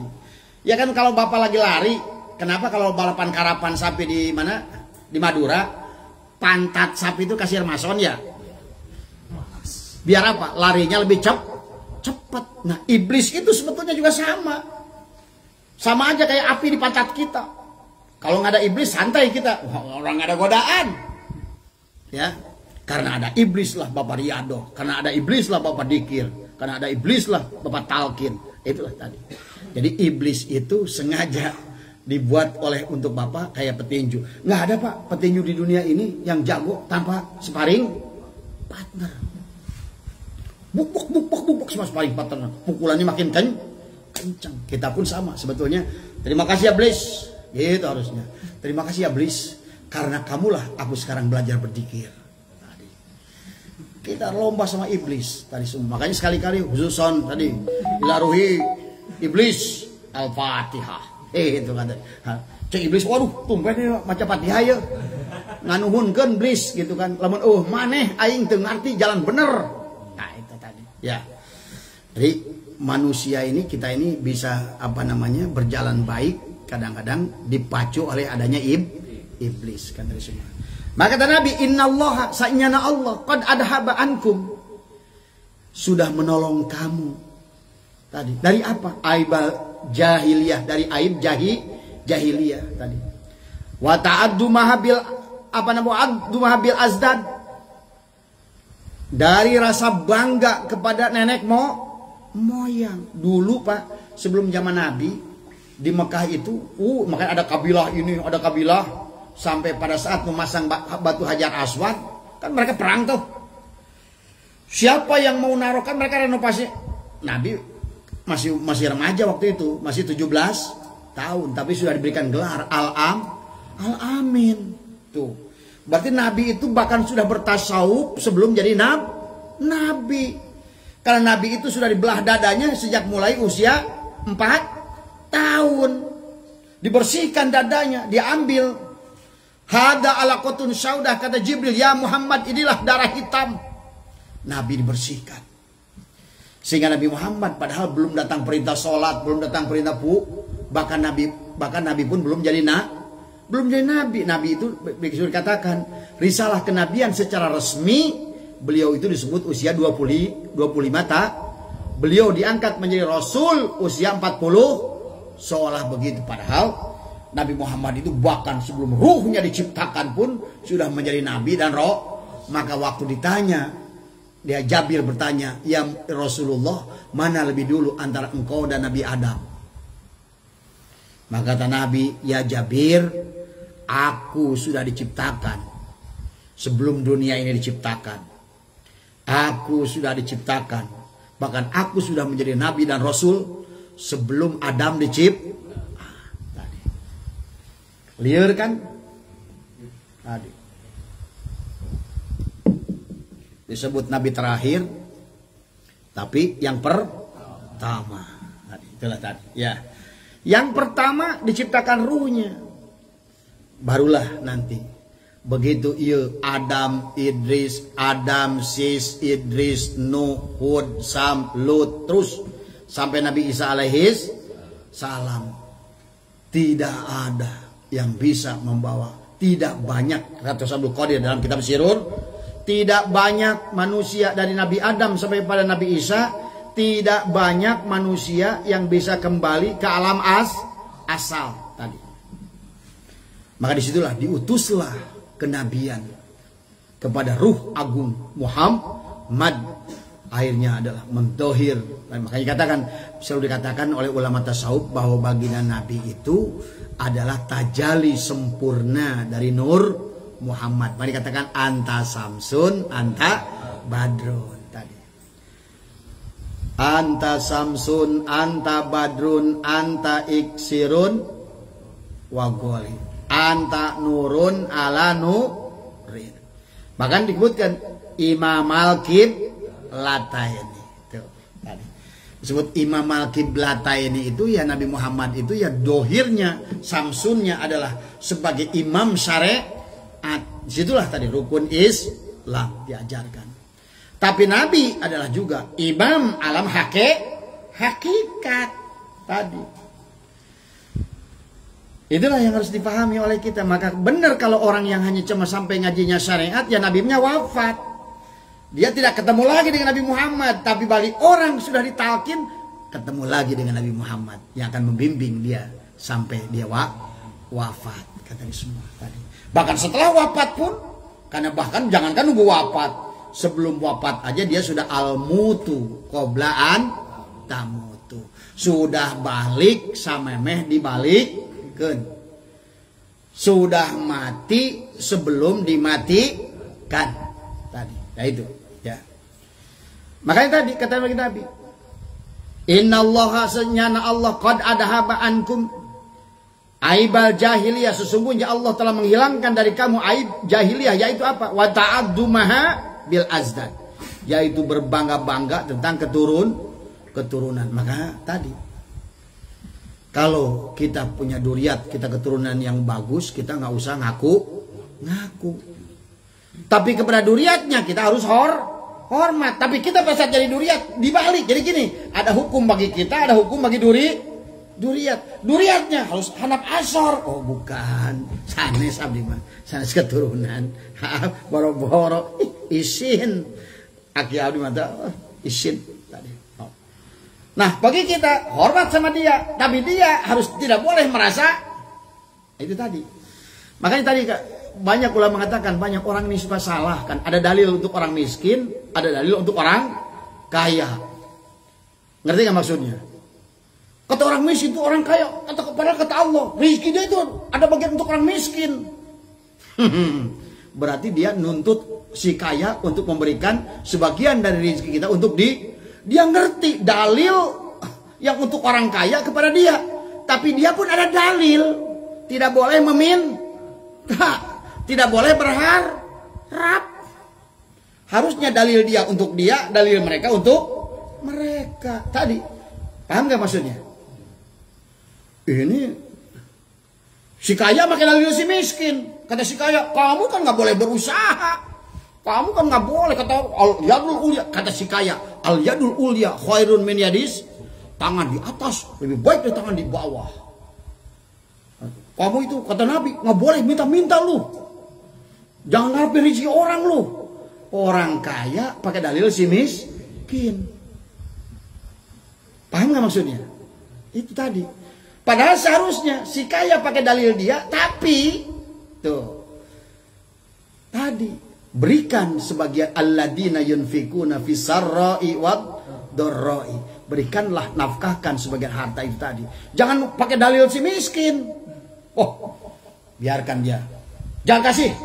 Ya kan kalau Bapak lagi lari, kenapa kalau balapan karapan sapi di mana? Di Madura, pantat sapi itu kasir mason ya. Biar apa? Larinya lebih cepat. Nah, iblis itu sebetulnya juga sama. Sama aja kayak api di pantat kita. Kalau nggak ada iblis santai kita, orang nggak ada godaan. Ya, karena ada iblis lah Bapak Riyado, karena ada iblis lah Bapak Dikir, karena ada iblis lah Bapak Talkin. Itulah tadi. Jadi iblis itu sengaja dibuat oleh untuk Bapak kayak petinju. Nggak ada Pak petinju di dunia ini yang jago tanpa sparring partner. Buk sama sparring partner. Pukulannya makin kencang. Kita pun sama sebetulnya. Terima kasih ya iblis. Gitu harusnya. Terima kasih ya iblis. Karena kamulah aku sekarang belajar berzikir. Tadi. Kita lomba sama iblis tadi semua. Makanya sekali-kali khususon tadi ilaruhi iblis Al-Fatihah. Itu kan. Cek iblis, waduh, tumpen maca Fatihah ya. Nganuhunkeun iblis gitu kan. Lamun maneh aing teu ngarti jalan bener. Nah, itu tadi. Ya. Jadi manusia ini kita ini bisa berjalan baik kadang-kadang dipacu oleh adanya iblis kan dari semua. Maka kata Nabi, innallaha sa'nyana Allah qad adhaba ankum, sudah menolong kamu tadi dari apa? Aibal jahiliyah, dari aib jahiliyah tadi. Wa ta'addu mahabil mahabil azdad, dari rasa bangga kepada nenek moyang. Dulu Pak, sebelum zaman Nabi di Mekah itu, makanya ada kabilah ini, ada kabilah, sampai pada saat memasang batu Hajar Aswad, kan mereka perang tuh. Siapa yang mau naruh, kan mereka renovasi. Nabi masih remaja waktu itu, masih 17 tahun, tapi sudah diberikan gelar Al-Amin. Tuh. Berarti Nabi itu bahkan sudah bertasawuf sebelum jadi Nabi. Karena Nabi itu sudah dibelah dadanya sejak mulai usia 4 tahun. Dibersihkan dadanya, diambil. Hada alaqatun saudah, kata Jibril, ya Muhammad, inilah darah hitam. Nabi dibersihkan. Sehingga Nabi Muhammad padahal belum datang perintah sholat, belum datang perintah bahkan Nabi pun belum jadi Nabi. Nabi itu sudah dikatakan risalah kenabian secara resmi beliau itu disebut usia 25 tahun. Beliau diangkat menjadi Rasul usia 40, seolah begitu. Padahal Nabi Muhammad itu bahkan sebelum ruhnya diciptakan pun sudah menjadi Nabi dan Roh. Maka waktu ditanya, dia Jabir bertanya, ya Rasulullah, mana lebih dulu antara engkau dan Nabi Adam? Maka kata Nabi, ya Jabir, aku sudah diciptakan sebelum dunia ini diciptakan. Aku sudah diciptakan. Bahkan aku sudah menjadi Nabi dan Rasul sebelum Adam diciptakan. Liar kan? Tadi. Disebut Nabi terakhir. Tapi yang pertama. Itulah tadi. Ya. Yang pertama diciptakan ruhnya. Barulah nanti. Begitu Adam, Idris, Adam, Sis, Idris, Nuh, Hud, Sam, Lut, terus sampai Nabi Isa alaihis salam. Tidak ada yang bisa membawa, tidak banyak, kata Abdul Qadir dalam kitab Sirur, tidak banyak manusia dari Nabi Adam sampai pada Nabi Isa, tidak banyak manusia yang bisa kembali ke alam asal tadi. Maka disitulah diutuslah kenabian kepada ruh agung Muhammad akhirnya adalah mendohir. Makanya dikatakan, selalu dikatakan oleh ulama tasawuf bahwa baginda Nabi itu adalah tajali sempurna dari Nur Muhammad. Maka dikatakan anta samsun, anta badrun tadi. Anta samsun, anta badrun, anta iksirun wagoli, anta nurun ala nurin. Bahkan disebutkan Imam Al-Qiblataini itu tadi. Disebut Imam Al-Qiblataini itu ya Nabi Muhammad itu ya dohirnya, samsunnya adalah sebagai imam syariat. Disitulah tadi rukun Islam diajarkan. Tapi Nabi adalah juga imam alam hakikat tadi. Itulah yang harus dipahami oleh kita. Maka benar kalau orang yang hanya cuma sampai ngajinya syariat, ya nabinya wafat. Dia tidak ketemu lagi dengan Nabi Muhammad. Tapi bagi orang sudah ditalkin, ketemu lagi dengan Nabi Muhammad yang akan membimbing dia sampai dia wafat. Kata semua tadi. Bahkan setelah wafat pun, karena bahkan jangankan nunggu wafat, sebelum wafat aja dia sudah al-mutu qoblaan tamutu. Sudah balik samemeh dibalik. Sudah mati sebelum dimatikan tadi. Nah itu ya. Makanya tadi kata bagi Nabi, innallaha sanyana Allah qad adhaba ankum aibal jahiliyah, sesungguhnya Allah telah menghilangkan dari kamu aib jahiliyah, yaitu apa? Wa ta'addumaha bil azdad, yaitu berbangga-bangga tentang keturunan. Maka tadi kalau kita punya duriat, kita keturunan yang bagus, kita nggak usah ngaku. Tapi kepada duriatnya kita harus hormat. Tapi kita pas jadi duriat dibalik. Jadi gini, ada hukum bagi kita, ada hukum bagi duriat. Duriatnya harus hanap asor. Oh bukan, sanes abdi mah, sanes keturunan. Boro-boro isin. Aki abdi mah isin. Nah bagi kita hormat sama dia, tapi dia harus tidak boleh merasa itu tadi. Makanya tadi banyak ulama mengatakan banyak orang ini suka salah kan. Ada dalil untuk orang miskin, ada dalil untuk orang kaya. Ngerti nggak maksudnya? Kata orang miskin itu orang kaya, padahal kata Allah rezeki dia itu ada bagian untuk orang miskin. Berarti dia nuntut si kaya untuk memberikan sebagian dari rezeki kita untuk dia ngerti dalil yang untuk orang kaya kepada dia. Tapi dia pun ada dalil. Tidak boleh meminta. Tidak boleh berharap. Harusnya dalil dia untuk dia, dalil mereka untuk mereka. Tadi. Paham gak maksudnya? Ini si kaya pakai dalil si miskin. Kata si kaya, kamu kan gak boleh berusaha. Kamu kan nggak boleh, kata al-yadul ulya, kata si kaya, al-yadul ulya khairun min yadis, tangan di atas lebih baik dari tangan di bawah. Kamu itu kata Nabi nggak boleh minta-minta lu, jangan ngarepin rezeki orang lu. Orang kaya pakai dalil si miskin. Paham nggak maksudnya? Itu tadi. Padahal seharusnya si kaya pakai dalil dia, tapi tuh tadi. Berikan sebagian alladzina yunfikuna fis sarra'i wad dharra'i. Berikanlah, nafkahkan sebagian harta itu tadi. Jangan pakai dalil si miskin. Oh, biarkan dia. Jangan kasih.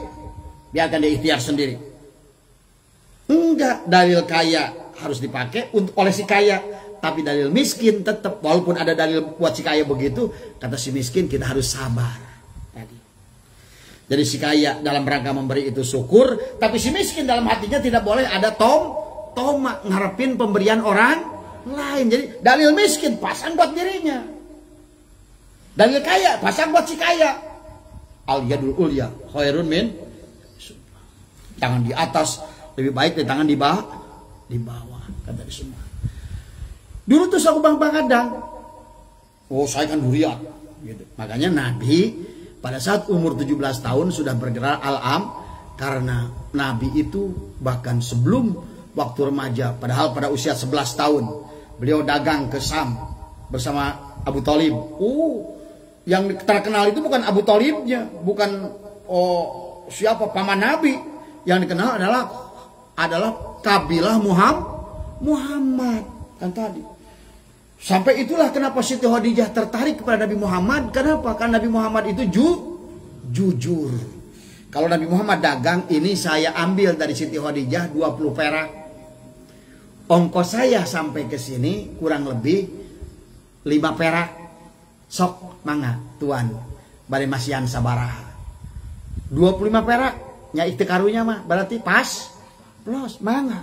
Biarkan dia ikhtiar sendiri. Enggak, dalil kaya harus dipakai oleh si kaya. Tapi dalil miskin tetap, walaupun ada dalil buat si kaya begitu, kata si miskin kita harus sabar. Jadi si kaya dalam rangka memberi itu syukur, tapi si miskin dalam hatinya tidak boleh ada tomak ngarepin pemberian orang lain. Jadi dalil miskin pasang buat dirinya, dalil kaya pasang buat si kaya. Al yadul ulya khairun min, tangan di atas lebih baik dari tangan di bawah, kata semua. Dulu tuh aku bang Kadang, oh saya kan duriat, gitu. Makanya Nabi pada saat umur 17 tahun sudah bergerak al-am, karena Nabi itu bahkan sebelum waktu remaja, padahal pada usia 11 tahun beliau dagang ke Sam bersama Abu Thalib. Yang terkenal itu bukan Abu Thalibnya, bukan siapa paman Nabi. Yang dikenal adalah kabilah Muhammad kan tadi. Sampai itulah kenapa Siti Khadijah tertarik kepada Nabi Muhammad. Kenapa? Karena Nabi Muhammad itu jujur. Kalau Nabi Muhammad dagang, ini saya ambil dari Siti Khadijah 20 perak. Ongkos saya sampai ke sini kurang lebih 5 perak. Sok mangga tuan. Bari masian sabaraha. 25 perak nya iktikarunya mah berarti pas plus mangga.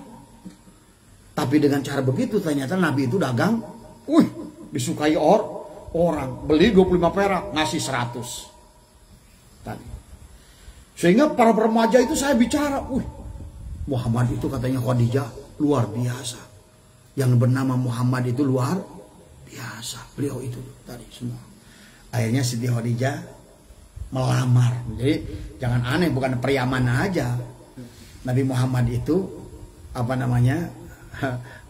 Tapi dengan cara begitu ternyata Nabi itu dagang, disukai orang, beli 25 perak ngasih 100 tadi. Sehingga para remaja itu saya bicara, Muhammad itu katanya Khadijah luar biasa, yang bernama Muhammad itu luar biasa, beliau itu tadi semua. Akhirnya Siti Khadijah melamar. Jadi jangan aneh, bukan Priyamana aja. Nabi Muhammad itu apa namanya?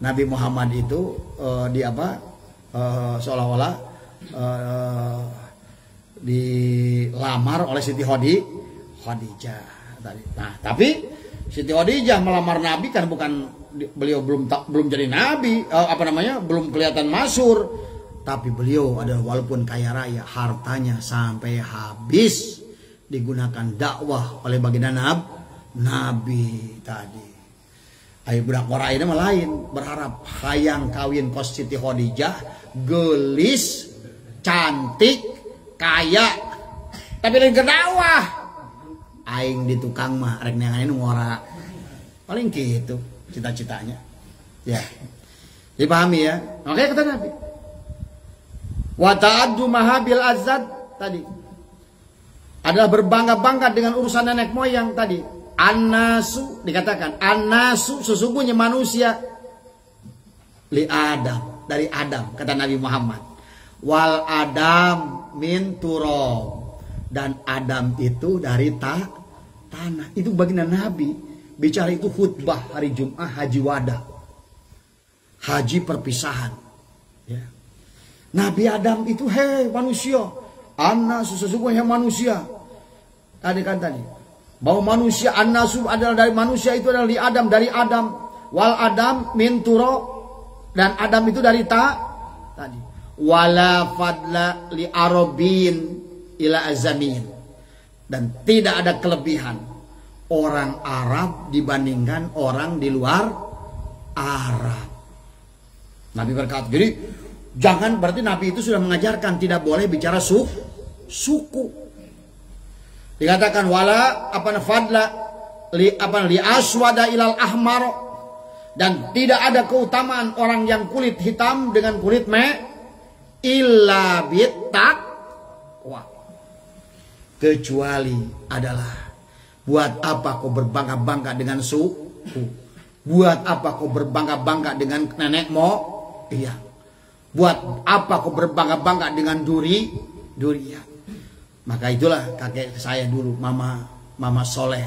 Nabi Muhammad itu seolah-olah dilamar oleh Siti Khadijah tadi. Nah, tapi Siti Khadijah melamar Nabi kan bukan beliau belum jadi nabi, belum kelihatan masyhur, tapi beliau adalah walaupun kaya raya, hartanya sampai habis digunakan dakwah oleh baginda Nabi tadi. Ayo budak morai ini lain, berharap hayang kawin kos Siti Khadijah, gelis, cantik, kaya, tapi lain kedawah. Aing di tukang mah rek neanganin ngora. Paling gitu cita-citanya. Ya. Dipahami ya? Oke, kata Nabi. Wa ta'addu mahabil azad tadi adalah berbangga-bangga dengan urusan nenek moyang tadi. An-nasu dikatakan, an-nasu sesungguhnya manusia li Adam, dari Adam kata Nabi Muhammad. Wal Adam min turab, dan Adam itu dari tanah. Itu baginda Nabi bicara itu khutbah hari Jumat haji wada, haji perpisahan ya. Nabi Adam itu manusia, an-nasu sesungguhnya manusia tadi kan tadi bahwa manusia an-nasu adalah dari manusia, itu adalah di Adam, dari Adam. Wal Adam min turab, dan Adam itu dari tadi. Wala fadla li arabin ila azamin, dan tidak ada kelebihan orang Arab dibandingkan orang di luar Arab. Nabi berkata, jadi jangan, berarti Nabi itu sudah mengajarkan tidak boleh bicara suku. Dikatakan wala fadla li aswada ilal ahmar, dan tidak ada keutamaan orang yang kulit hitam dengan kulit illa bittaqwa, kecuali adalah buat apa kau berbangga-bangga dengan suku? Buat apa kau berbangga-bangga dengan nenek moyang? Buat apa kau berbangga-bangga dengan durian? Maka itulah kakek saya dulu, Mama Soleh.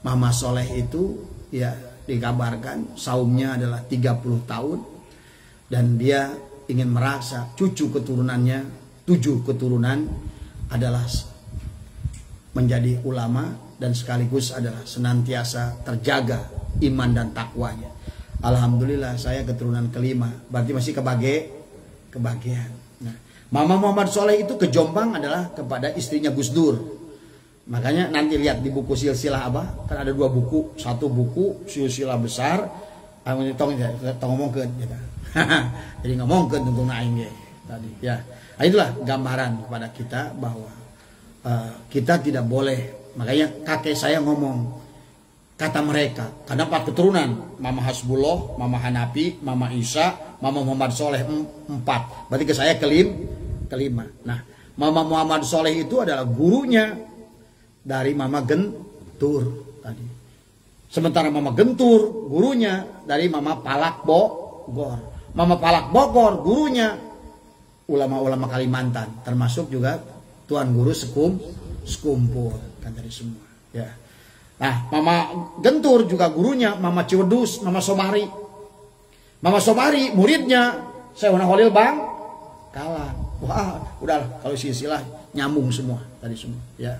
Mama Soleh itu ya dikabarkan saumnya adalah 30 tahun. Dan dia ingin merasa cucu keturunannya, 7 keturunan adalah menjadi ulama dan sekaligus adalah senantiasa terjaga iman dan takwanya. Alhamdulillah saya keturunan kelima, berarti masih kebagian. Nah, Mama Muhammad Soleh itu ke Jombang adalah kepada istrinya Gus Dur. Makanya nanti lihat di buku silsilah kan ada 2 buku, satu buku silsilah besar, tong ngomongkeun gitu. Jadi ngomongkeun tentang aing tadi ya. Nah, itulah gambaran kepada kita bahwa kita tidak boleh. Makanya kakek saya ngomong, kata mereka, karena 4 keturunan, Mama Hasbullah, Mama Hanafi, Mama Isa, Mama Muhammad Soleh 4. Berarti ke saya kelima. Nah, Mama Muhammad Soleh itu adalah gurunya dari Mama Gentur tadi. Sementara Mama Gentur gurunya dari Mama Palak Bogor. Mama Palak Bogor gurunya ulama-ulama Kalimantan, termasuk juga Tuan Guru Sekumpul kan dari semua ya. Nah, Mama Gentur juga gurunya Mama Ciwedus, Mama Somari. Mama Somari muridnya Syekhuna Khalil Bangkalan. Wah, udahlah kalau silsilah nyambung semua tadi semua ya.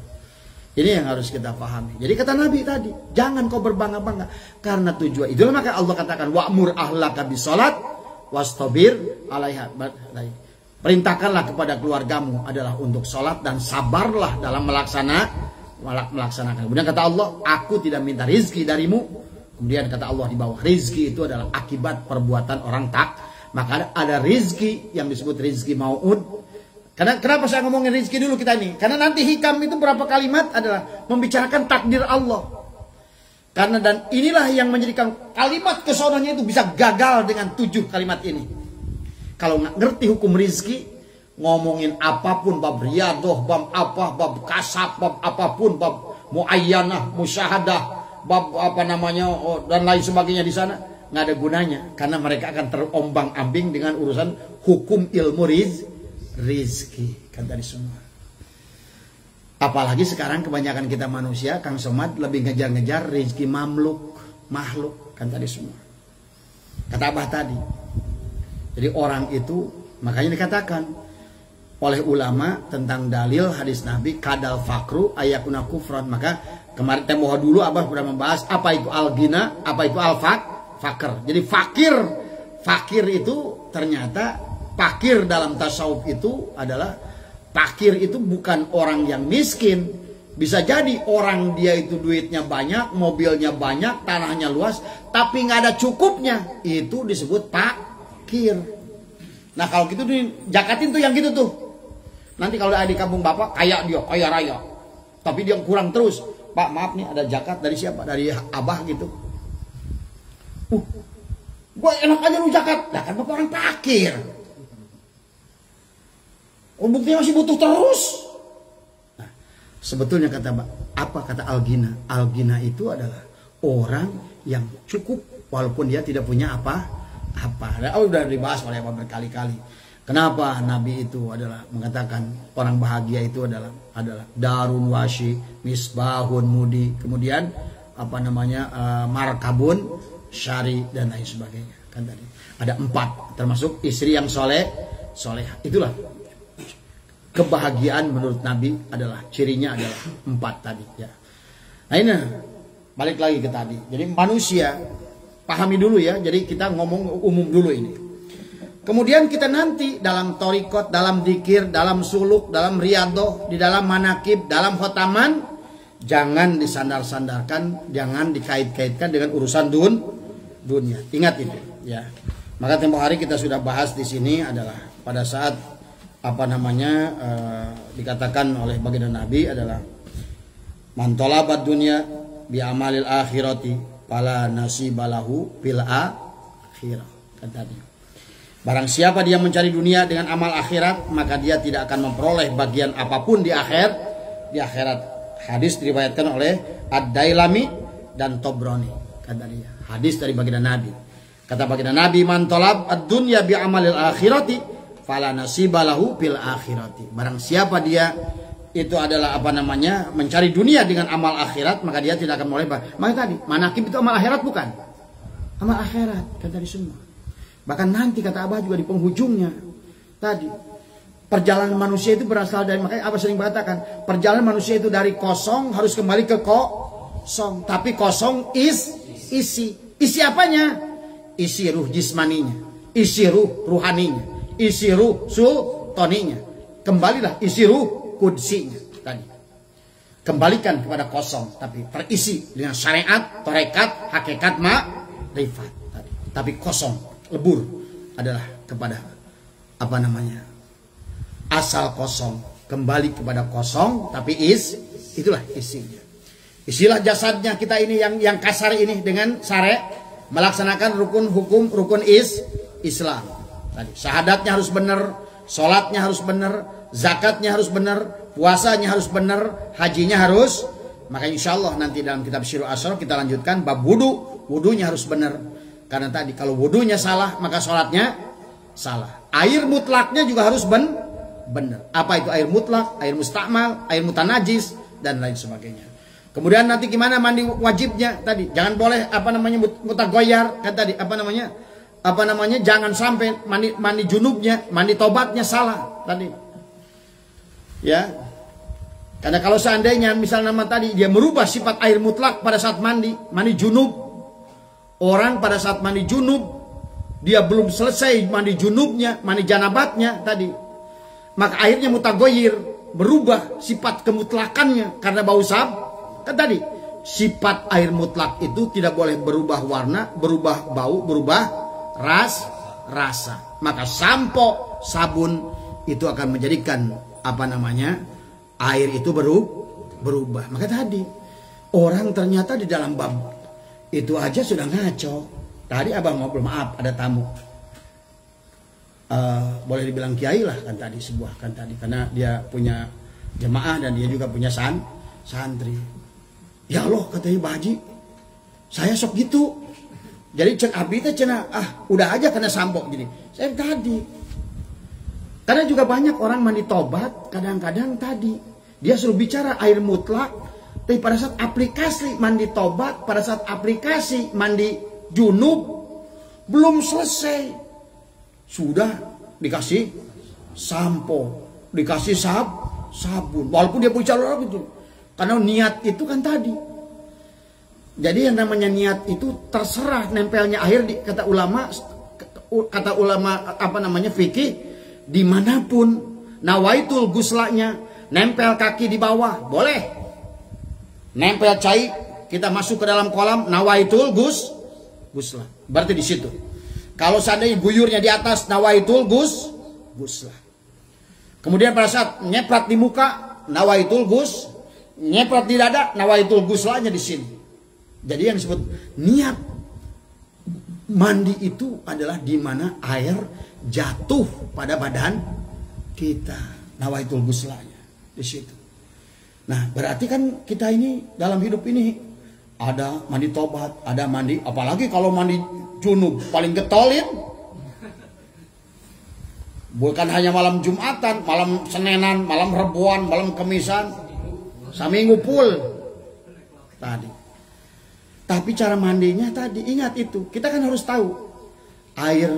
Ini yang harus kita pahami. Jadi kata Nabi tadi, jangan kau berbangga-bangga karena tujuan itu. Maka Allah katakan wa'mur ahlaka bisolat wastabir alaiha. Perintahkanlah kepada keluargamu adalah untuk sholat dan sabarlah dalam melaksanakan. Kemudian kata Allah, aku tidak minta rizki darimu. Kemudian kata Allah di bawah, rizki itu adalah akibat perbuatan orang tak. Maka ada rizki yang disebut rizki mau'ud. Kenapa saya ngomongin rizki dulu kita ini? Karena nanti hikam itu berapa kalimat adalah membicarakan takdir Allah. Karena dan inilah yang menjadikan kalimat kesonohnya itu bisa gagal dengan 7 kalimat ini. Kalau nggak ngerti hukum rizki, ngomongin apapun, bab riyadoh, bab apa, bab kasab, bab apapun, bab muayyanah, musyahadah, bab apa namanya dan lain sebagainya di sana nggak ada gunanya. Karena mereka akan terombang-ambing dengan urusan hukum ilmu rizki kan tadi semua. Apalagi sekarang kebanyakan kita manusia, Kang Somad, lebih ngejar-ngejar rizki makhluk kan tadi semua. Kata Abah tadi. Jadi orang itu makanya dikatakan oleh ulama tentang dalil hadis Nabi kadal fakru ayakuna kufran. Maka kemarin tempoh dulu Abah sudah membahas apa itu al-ghina, apa itu al-fakr. Jadi fakir itu ternyata fakir dalam tasawuf itu adalah fakir itu bukan orang yang miskin. Bisa jadi orang dia itu duitnya banyak, mobilnya banyak, tanahnya luas, tapi nggak ada cukupnya. Itu disebut fakir. Nah kalau gitu jakatin tuh yang gitu tuh. Nanti kalau ada di kampung bapak kaya dia, kaya raya, tapi dia kurang terus. Pak maaf nih ada zakat dari siapa? Dari Abah gitu. Gue enak aja lu zakat. Nah kan bapak orang fakir. Buktinya masih butuh terus. Nah, sebetulnya apa kata al-ghina? Al-ghina itu adalah orang yang cukup walaupun dia tidak punya apa-apa. Udah dibahas oleh Abah berkali-kali. Kenapa Nabi itu adalah mengatakan orang bahagia itu adalah darun wasi, misbahun mudi, kemudian apa namanya markabun syari dan lain sebagainya. Kan tadi ada 4 termasuk istri yang soleh. Itulah kebahagiaan menurut Nabi adalah cirinya adalah 4 tadi ya. Nah ini balik lagi ke tadi. Jadi manusia pahami dulu ya. Jadi kita ngomong umum dulu ini. Kemudian kita nanti dalam torikot, dalam dikir, dalam suluk, dalam riyadoh, di dalam manakib, dalam khotaman, jangan disandar-sandarkan, jangan dikait-kaitkan dengan urusan dunia. Ingat itu ya. Maka tempoh hari kita sudah bahas di sini adalah pada saat dikatakan oleh baginda Nabi adalah man talabat dunya bi amalil akhirati fala nasibalahu fil akhirah. Kan tadi. Barang siapa dia mencari dunia dengan amal akhirat, maka dia tidak akan memperoleh bagian apapun di akhirat. Hadis diriwayatkan oleh Ad-Dailami dan Tobroni. Kata dia, hadis dari baginda Nabi. Kata baginda Nabi, man talab ad-dunya bi amalil akhirati fala nasibalahu fil akhirati. Barang siapa dia itu adalah mencari dunia dengan amal akhirat, maka dia tidak akan memperoleh. Maka tadi, manakib itu amal akhirat bukan? Amal akhirat kan tadi semua. Bahkan nanti kata Abah juga di penghujungnya tadi perjalanan manusia itu berasal dari, makanya Abah sering mengatakan perjalanan manusia itu dari kosong harus kembali ke kosong. Tapi kosong isi apanya? Isi ruh jismaninya, isi ruh ruhaninya, isi ruh sultaninya. Kembalilah isi ruh kudsinya tadi. Kembalikan kepada kosong tapi terisi dengan syariat, tarekat, hakikat, ma'rifat tadi. Tapi kosong lebur adalah kepada asal kosong, kembali kepada kosong tapi itulah isinya. Isilah jasadnya kita ini yang kasar ini dengan syariat, melaksanakan rukun hukum, rukun Islam tadi. Syahadatnya harus benar, sholatnya harus benar, zakatnya harus benar, puasanya harus benar, hajinya harus. Maka insya Allah nanti dalam kitab Syiru Asrar kita lanjutkan bab wudunya harus benar. Karena tadi kalau wudunya salah maka sholatnya salah. Air mutlaknya juga harus benar. Apa itu air mutlak, air mustakmal, air mutanajis dan lain sebagainya. Kemudian nanti gimana mandi wajibnya tadi. Jangan boleh mutagoyar kan tadi jangan sampai mandi junubnya, mandi tobatnya salah tadi. Ya. Karena kalau seandainya misalnya nama tadi dia merubah sifat air mutlak pada saat mandi junub. Orang pada saat mandi junub, dia belum selesai mandi junubnya, mandi janabatnya tadi. Maka airnya mutagoyir, berubah sifat kemutlakannya karena bau sab. Kan tadi, sifat air mutlak itu tidak boleh berubah warna, berubah bau, berubah rasa. Maka sampo, sabun itu akan menjadikan air itu berubah. Maka tadi orang ternyata di dalam bab itu aja sudah ngaco. Tadi abang ngobrol, maaf ada tamu. Boleh dibilang kiai lah kan tadi sebuah kan tadi karena dia punya jemaah dan dia juga punya santri. Ya Allah katanya Pak Haji, saya sok gitu. Jadi cek abi teh cenah udah aja kena sampok gini. Saya tadi. Karena juga banyak orang mandi tobat kadang-kadang tadi dia suruh bicara air mutlak, tapi pada saat aplikasi mandi tobat, pada saat aplikasi mandi junub belum selesai. Sudah dikasih sampo, dikasih sabun. Walaupun dia bicara gitu. Karena niat itu kan tadi. Jadi yang namanya niat itu terserah nempelnya air di kata ulama fikih dimanapun. Nawaitul guslanya nempel kaki di bawah boleh, nempel cai kita masuk ke dalam kolam nawaitul guslah berarti di situ. Kalau seandainya guyurnya di atas nawaitul guslah. Kemudian pada saat nyeprat di muka nawaitul nyeprat di dada nawaitul guslahnya di sini. Jadi yang disebut niat mandi itu adalah di mana air jatuh pada badan kita, nawaitul guslahnya di situ. Nah, berarti kan kita ini dalam hidup ini ada mandi tobat, ada mandi, apalagi kalau mandi junub paling getolin. Bukan hanya malam Jumatan, malam Senenan, malam Rebuan, malam Kemisan, saminggu full tadi. Tapi cara mandinya tadi ingat itu, kita kan harus tahu air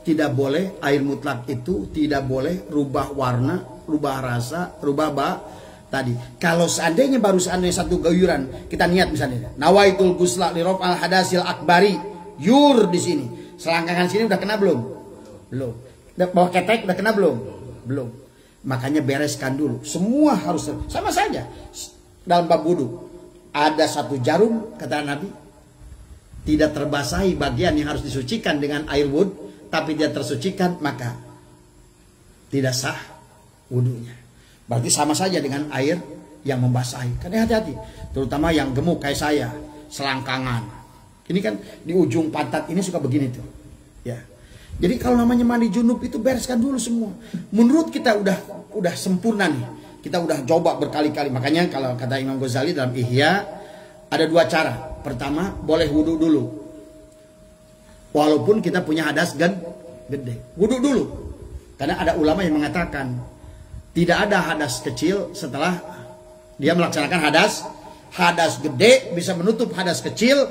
tidak boleh, air mutlak itu tidak boleh rubah warna, rubah rasa, rubah tadi. Kalau seandainya satu guyuran, kita niat misalnya, nawaitul gusla li raf'al hadasil akbari, yur di sini. Selangkangan sini udah kena belum? Belum. Bawah ketek udah kena belum? Belum. Makanya bereskan dulu. Semua harus sama saja. Dalam bab wudu ada satu jarum kata Nabi tidak terbasahi bagian yang harus disucikan dengan air wud, tapi dia tersucikan maka tidak sah wudunya. Berarti sama saja dengan air yang membasahi. Karena hati-hati, terutama yang gemuk kayak saya, selangkangan. Ini kan di ujung pantat ini suka begini tuh. Ya. Jadi kalau namanya mandi junub itu bereskan dulu semua. Menurut kita udah sempurna nih. Kita udah coba berkali-kali. Makanya kalau kata Imam Ghazali dalam Ihya ada dua cara. Pertama, boleh wudu dulu. Walaupun kita punya hadas gede. Wudu dulu. Karena ada ulama yang mengatakan tidak ada hadas kecil setelah dia melaksanakan hadas gede bisa menutup hadas kecil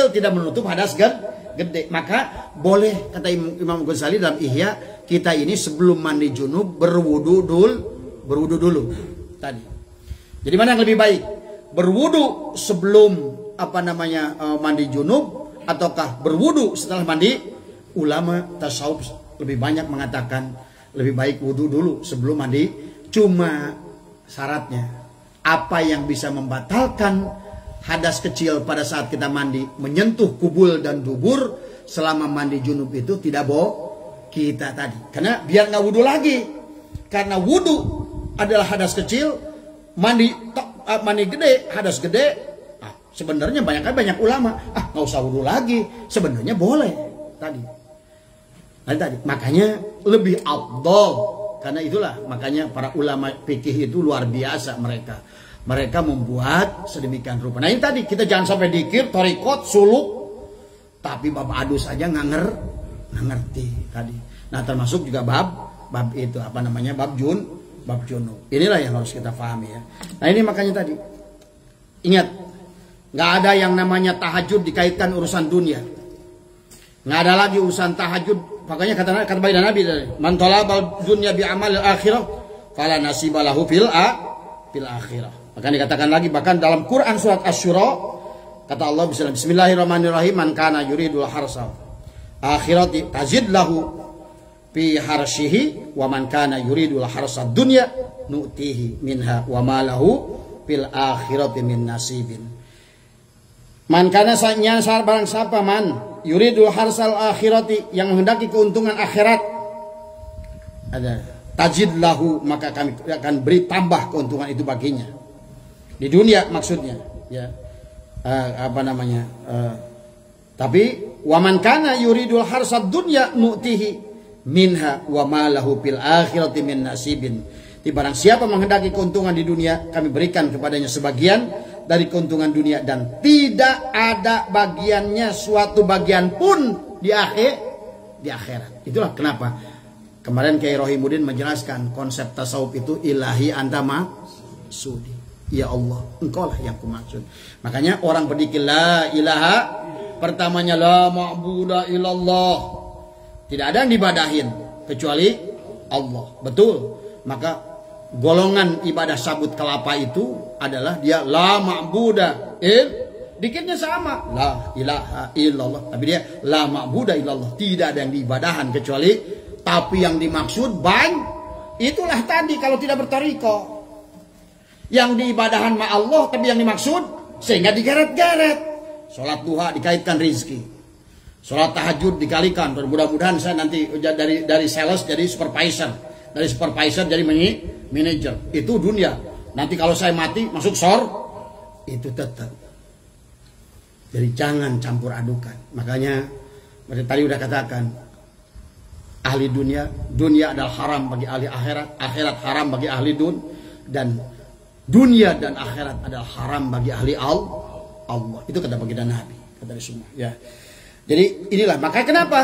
tidak menutup hadas gede. Maka boleh kata Imam Ghazali dalam Ihya, kita ini sebelum mandi junub berwudu dulu tadi. Jadi mana yang lebih baik? Berwudu sebelum mandi junub ataukah berwudu setelah mandi? Ulama tasawuf lebih banyak mengatakan lebih baik wudu dulu sebelum mandi. Cuma syaratnya apa yang bisa membatalkan hadas kecil pada saat kita mandi menyentuh kubul dan dubur selama mandi junub itu tidak kita tadi. Karena biar nggak wudu lagi. Karena wudu adalah hadas kecil, mandi gede, hadas gede. Sebenarnya banyak ulama, nggak usah wudu lagi. Sebenarnya boleh tadi. Makanya lebih afdol. Karena itulah makanya para ulama fikih itu luar biasa mereka. Mereka membuat sedemikian rupa. Nah ini tadi kita jangan sampai dikir, torikot, suluk, tapi bab adus aja nggak ngerti tadi. Nah termasuk juga bab itu bab junub. Inilah yang harus kita pahami ya. Nah ini makanya tadi ingat, nggak ada yang namanya tahajud dikaitkan urusan dunia. Nggak ada lagi urusan tahajud. Makanya kata Nabi, man talabal dunya bi amal akhirah fala nasibalahu fil akhirah. Maka dikatakan lagi bahkan dalam Quran surat Asy-Syura kata Allah bismillahirrahmanirrahim, man kana yuridul harsal akhirati tazid lahu fi harsyihi wa man kana yuridul harsad dunya nu'tihi minha wa ma lahu fil akhirati min nasibin. Man kana sanya barang siapa man yuridul harsal akhirati, yang menghendaki keuntungan akhirat, ada tajid lahu, maka kami akan beri tambah keuntungan itu baginya di dunia maksudnya ya. Tapi waman kana yuridul harsad dunya nu'tihi minha wa ma lahu fil akhirati min nasibin. Di barang siapa menghendaki keuntungan di dunia, kami berikan kepadanya sebagian dari keuntungan dunia dan tidak ada bagiannya suatu bagian pun di akhirat. Itulah kenapa kemarin Kiai Rohimuddin menjelaskan konsep tasawuf itu ilahi anta maksudi. Ya Allah, engkau lah yang kumaksud. Makanya orang berzikir la ilaha, pertamanya la ma'budu illallah. Tidak ada yang dibadahin kecuali Allah. Betul. Maka golongan ibadah sabut kelapa itu adalah dia la ma'budu dikitnya sama la ilaha illallah, tapi dia la ma'budu illallah, tidak ada yang diibadahan kecuali, tapi yang dimaksud itulah tadi kalau tidak bertoriko yang diibadahan ma Allah, tapi yang dimaksud sehingga digeret-geret. Sholat duha dikaitkan rizki, sholat tahajud dikalikan. Mudah-mudahan saya nanti dari sales jadi supervisor, dari supervisor jadi manager. Itu dunia. Nanti kalau saya mati masuk itu tetap. Jadi jangan campur adukan. Makanya tadi udah katakan, ahli dunia adalah haram bagi ahli akhirat, akhirat haram bagi ahli dan dunia dan akhirat adalah haram bagi ahli Allah. Itu kata baginda Nabi, kata semua. Ya. Jadi inilah makanya kenapa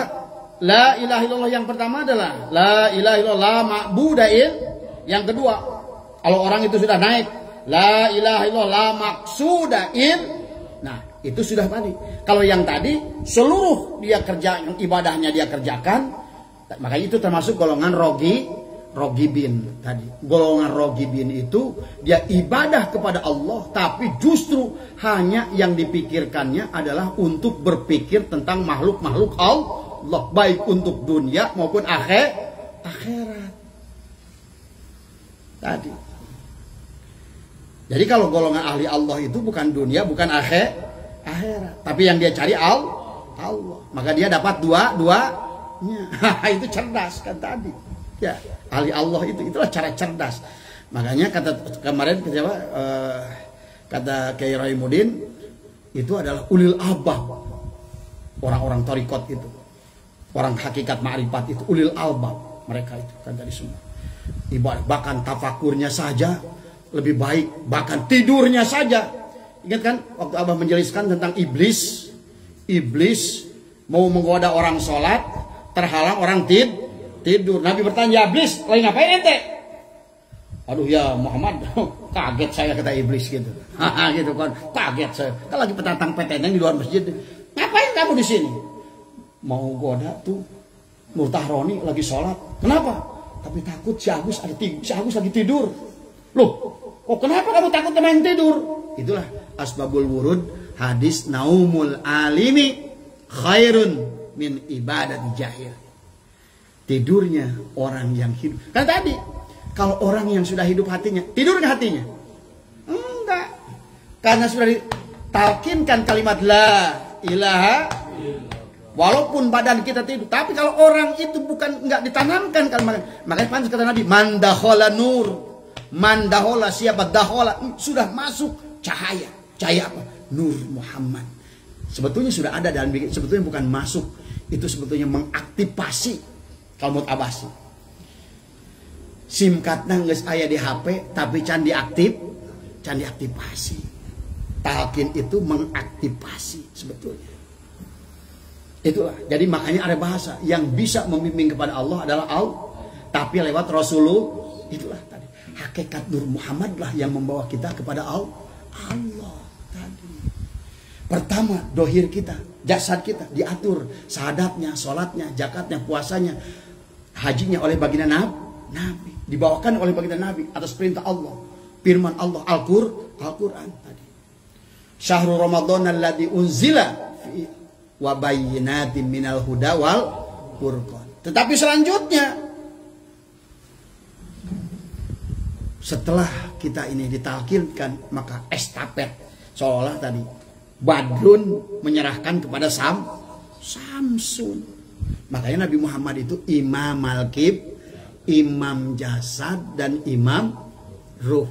la ilaha illallah yang pertama adalah la ilaha illallah ma'budain. Yang kedua, kalau orang itu sudah naik la ilaha illallah maksudain, nah itu sudah tadi. Kalau yang tadi seluruh dia kerja, ibadahnya dia kerjakan, maka itu termasuk golongan Rogibin tadi. Golongan Rogibin itu dia ibadah kepada Allah, tapi justru hanya yang dipikirkannya adalah untuk berpikir tentang makhluk-makhluk Allah, baik untuk dunia maupun akhirat tadi. Jadi kalau golongan ahli Allah itu bukan dunia, bukan akhirat, tapi yang dia cari Allah, maka dia dapat dua-duanya. Itu cerdas kan tadi. Ya, ahli Allah itulah cara cerdas. Makanya kemarin kata Kiai Rohimuddin itu adalah ulil albab. Orang-orang thariqat itu, orang hakikat ma'rifat itu ulil albab. Mereka itu kan tadi semua. Ibadah bahkan tafakurnya saja lebih baik, bahkan tidurnya saja. Ingat kan waktu Abah menjelaskan tentang iblis mau menggoda orang sholat, terhalang orang tidur. Nabi bertanya, iblis lagi ngapain ente? Aduh ya Muhammad, kaget saya kata iblis gitu. Gitu kan, kaget saya. Kan lagi petantang petenteng di luar masjid. Ngapain kamu di sini? Mau goda tuh Murtahroni lagi sholat. Kenapa? Tapi takut si Agus lagi tidur. Loh, kok kenapa kamu takut sama yang tidur? Itulah asbabul wurud hadis naumul alimi khairun min ibadati jahil. Tidurnya orang yang hidup. Kan tadi, kalau orang yang sudah hidup hatinya, tidur nggak hatinya? Enggak. Karena sudah ditalkinkan kalimat la ilaha, walaupun badan kita tidur. Tapi kalau orang itu nggak ditanamkan kalimat, makanya pantas kata Nabi, mandahola nur. Mandahola siapa dahola sudah masuk cahaya. Cahaya apa? Nur Muhammad. Sebetulnya sudah ada dalam bikin. Sebetulnya bukan masuk, itu sebetulnya mengaktifasi. Kalau menurut Abasi, SIM cardnya nggak aya di HP, tapi can diaktifasi. Talqin itu mengaktifasi sebetulnya. Itulah. Jadi makanya ada bahasa yang bisa membimbing kepada Allah adalah Allah, tapi lewat Rasulullah. Itulah tadi. Hakikat Nur Muhammad lah yang membawa kita kepada Allah tadi. Pertama, dohir kita, jasad kita diatur, sahadatnya, sholatnya, zakatnya, puasanya, hajinya oleh baginda Nabi, dibawakan oleh baginda Nabi atas perintah Allah. firman Allah Al-Quran tadi. Syahrul Ramadan alladzi unzila fi wa bayyinatin minal huda wal furqan. Tetapi selanjutnya setelah kita ini ditalkinkan, maka estafet seolah tadi Badrun menyerahkan kepada Samsun. Makanya Nabi Muhammad itu imam al-qib, imam jasad, dan imam ruh.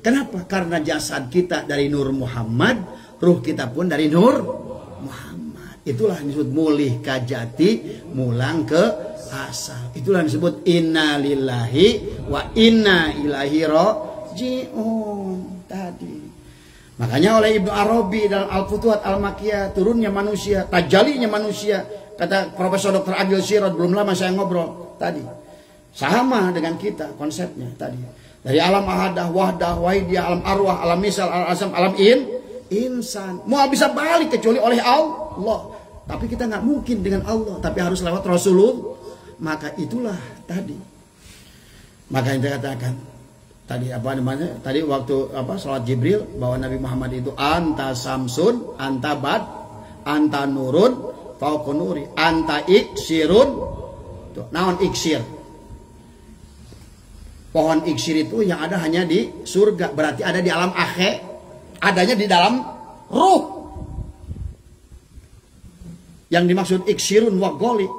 Kenapa? Karena jasad kita dari Nur Muhammad, ruh kita pun dari Nur Muhammad. Itulah yang disebut mulih kajati, mulang ke asal. Itulah yang disebut inna lillahi wa inna ilaihi raji'un tadi. Makanya oleh Ibnu Arabi dalam Al-Futuhat Al-Makiyah, turunnya manusia, tajalinya manusia. Kata Profesor Dr. Adil Sirot, belum lama saya ngobrol tadi. Sama dengan kita konsepnya tadi. Dari alam ahadah, wahdah, wahidiyah, alam arwah, alam misal, alam azam, alam insan. Mau bisa balik kecuali oleh Allah. Tapi kita nggak mungkin dengan Allah. Tapi harus lewat Rasulullah. Maka itulah tadi. Maka yang dikatakan tadi apa namanya? Tadi waktu salat Jibril bahwa Nabi Muhammad itu anta samsun, anta bad, anta nurun, fauqun nuri, anta iksirun. Tuh, naon iksir? Pohon iksir itu yang ada hanya di surga. Berarti ada di alam akhir. Adanya di dalam ruh. Yang dimaksud iksirun wagoli.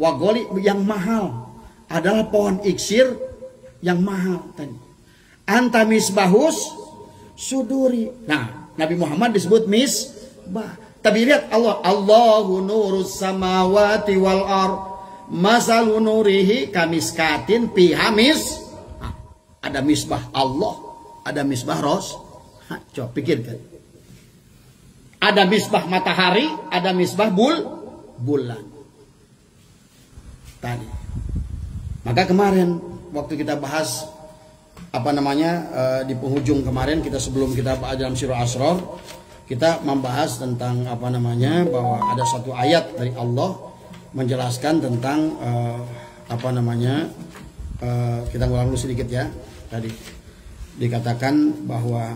Wagoli yang mahal. Adalah pohon iksir yang mahal tadi. Anta misbahus suduri. Nah, Nabi Muhammad disebut misbah. Tapi lihat Allah. Allahu nurus samawati wal ar. Masalu nurihi kamiskatin pihamis. Ada misbah Allah, ada misbah coba pikirkan. Ada misbah matahari, ada misbah bulan. Tadi. Maka kemarin waktu kita bahas di penghujung kemarin kita sebelum kita bahas dalam Sirah Asrar, kita membahas tentang bahwa ada satu ayat dari Allah menjelaskan tentang kita ulang dulu sedikit ya. Tadi dikatakan bahwa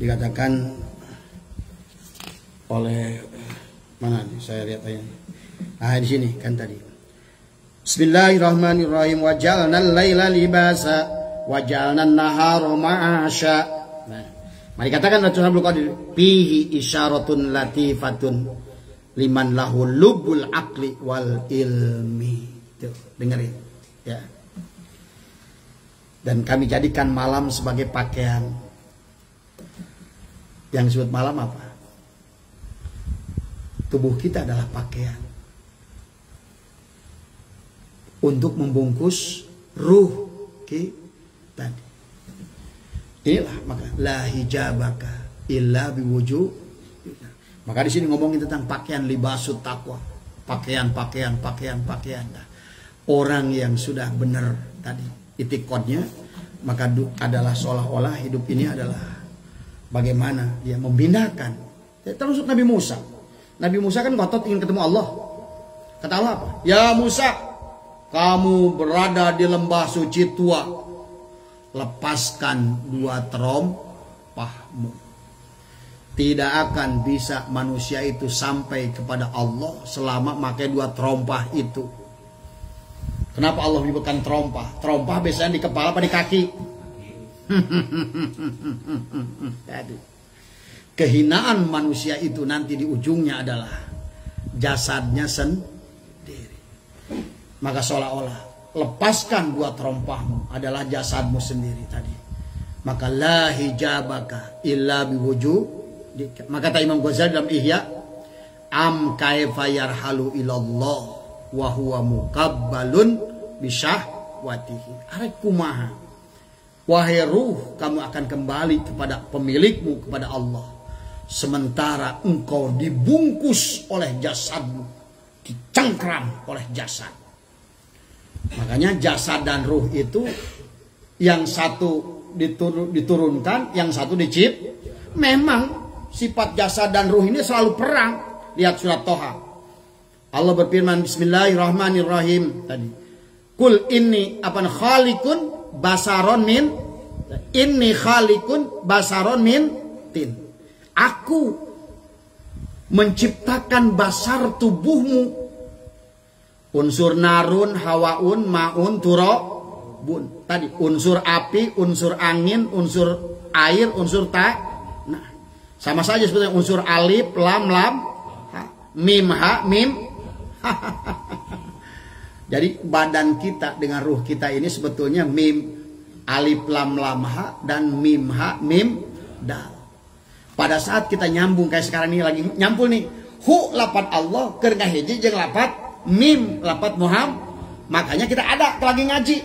dikatakan oleh mana nih saya lihat aja. Nah di sini kan tadi. Bismillahirrahmanirrahim. Wa ja'alnal laila libasa wa ja'alnan nahara ma'asya. Nah, mari katakan Rasulullah Abdul Qadir fihi isyaratun latifatun liman lahu lubul aqli wal ilmi. Tuh, dengerin. Ya. Dan kami jadikan malam sebagai pakaian. Yang disebut malam apa? Tubuh kita adalah pakaian untuk membungkus ruh kita. Inilah maka la hijabaka illa biwujuh. Maka di sini ngomongin tentang pakaian libasut taqwa. Pakaian. Orang yang sudah benar tadi itikadnya, maka adalah seolah-olah hidup ini adalah bagaimana dia membinakan. Termasuk Nabi Musa. Nabi Musa kan ngotot ingin ketemu Allah. Kata Allah apa? Ya Musa, kamu berada di lembah suci tua. Lepaskan dua terompahmu. Tidak akan bisa manusia itu sampai kepada Allah selama pakai dua terompah itu. Kenapa Allah menyebutkan terompah? Terompah biasanya di kepala apa di kaki? Kehinaan manusia itu nanti di ujungnya adalah jasadnya sendiri. Maka seolah-olah lepaskan dua terompahmu adalah jasadmu sendiri tadi. Maka la hijabaka illa biwujuh. Maka kata Imam Ghazali dalam Ihya, am kaifa yarhalu ilallah wa huwa muqabbalun bisyahwatihi. Arek kumaha wahai ruh, kamu akan kembali kepada pemilikmu, kepada Allah, sementara engkau dibungkus oleh jasadmu, dicengkram oleh jasad. Makanya jasad dan ruh itu yang satu diturunkan, yang satu diciptakan. Memang sifat jasad dan ruh ini selalu perang. Lihat surat Toha. Allah berfirman Bismillahirrahmanirrahim tadi. Kul inni khalikun basaron min inni khalikun basaron min tin. Aku menciptakan basar tubuhmu. Unsur narun, hawaun, maun, turabun. Tadi unsur api, unsur angin, unsur air, unsur nah, sama saja seperti unsur alif, lam, ha, mim, ha, mim. Jadi badan kita dengan ruh kita ini sebetulnya mim, alif, lam, ha, dan mim, ha, mim, dal. Pada saat kita nyambung kayak sekarang ini lagi nyampul nih, hu lapat Allah keur ngahiji jeung lapat mim lapat Muhammad, makanya kita ada lagi ngaji.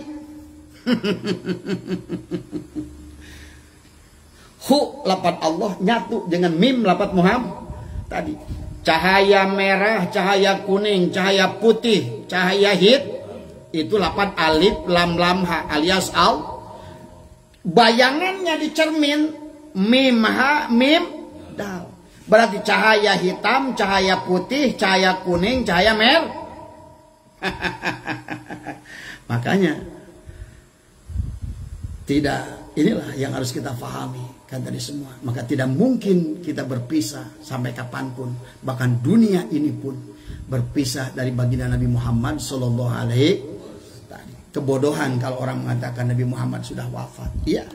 Hu lapat Allah nyatu dengan mim lapat Muhammad tadi. Cahaya merah, cahaya kuning, cahaya putih, cahaya hit itu lapat alif lam ha alias al. Bayangannya di cermin mim ha mim dal. Berarti cahaya hitam, cahaya putih, cahaya kuning, cahaya merah. Makanya tidak, inilah yang harus kita pahami kan tadi semua. Maka tidak mungkin kita berpisah sampai kapanpun. Bahkan dunia ini pun berpisah dari baginda Nabi Muhammad Sallallahu Alaihi Wasallam. Kebodohan kalau orang mengatakan Nabi Muhammad sudah wafat. Iya.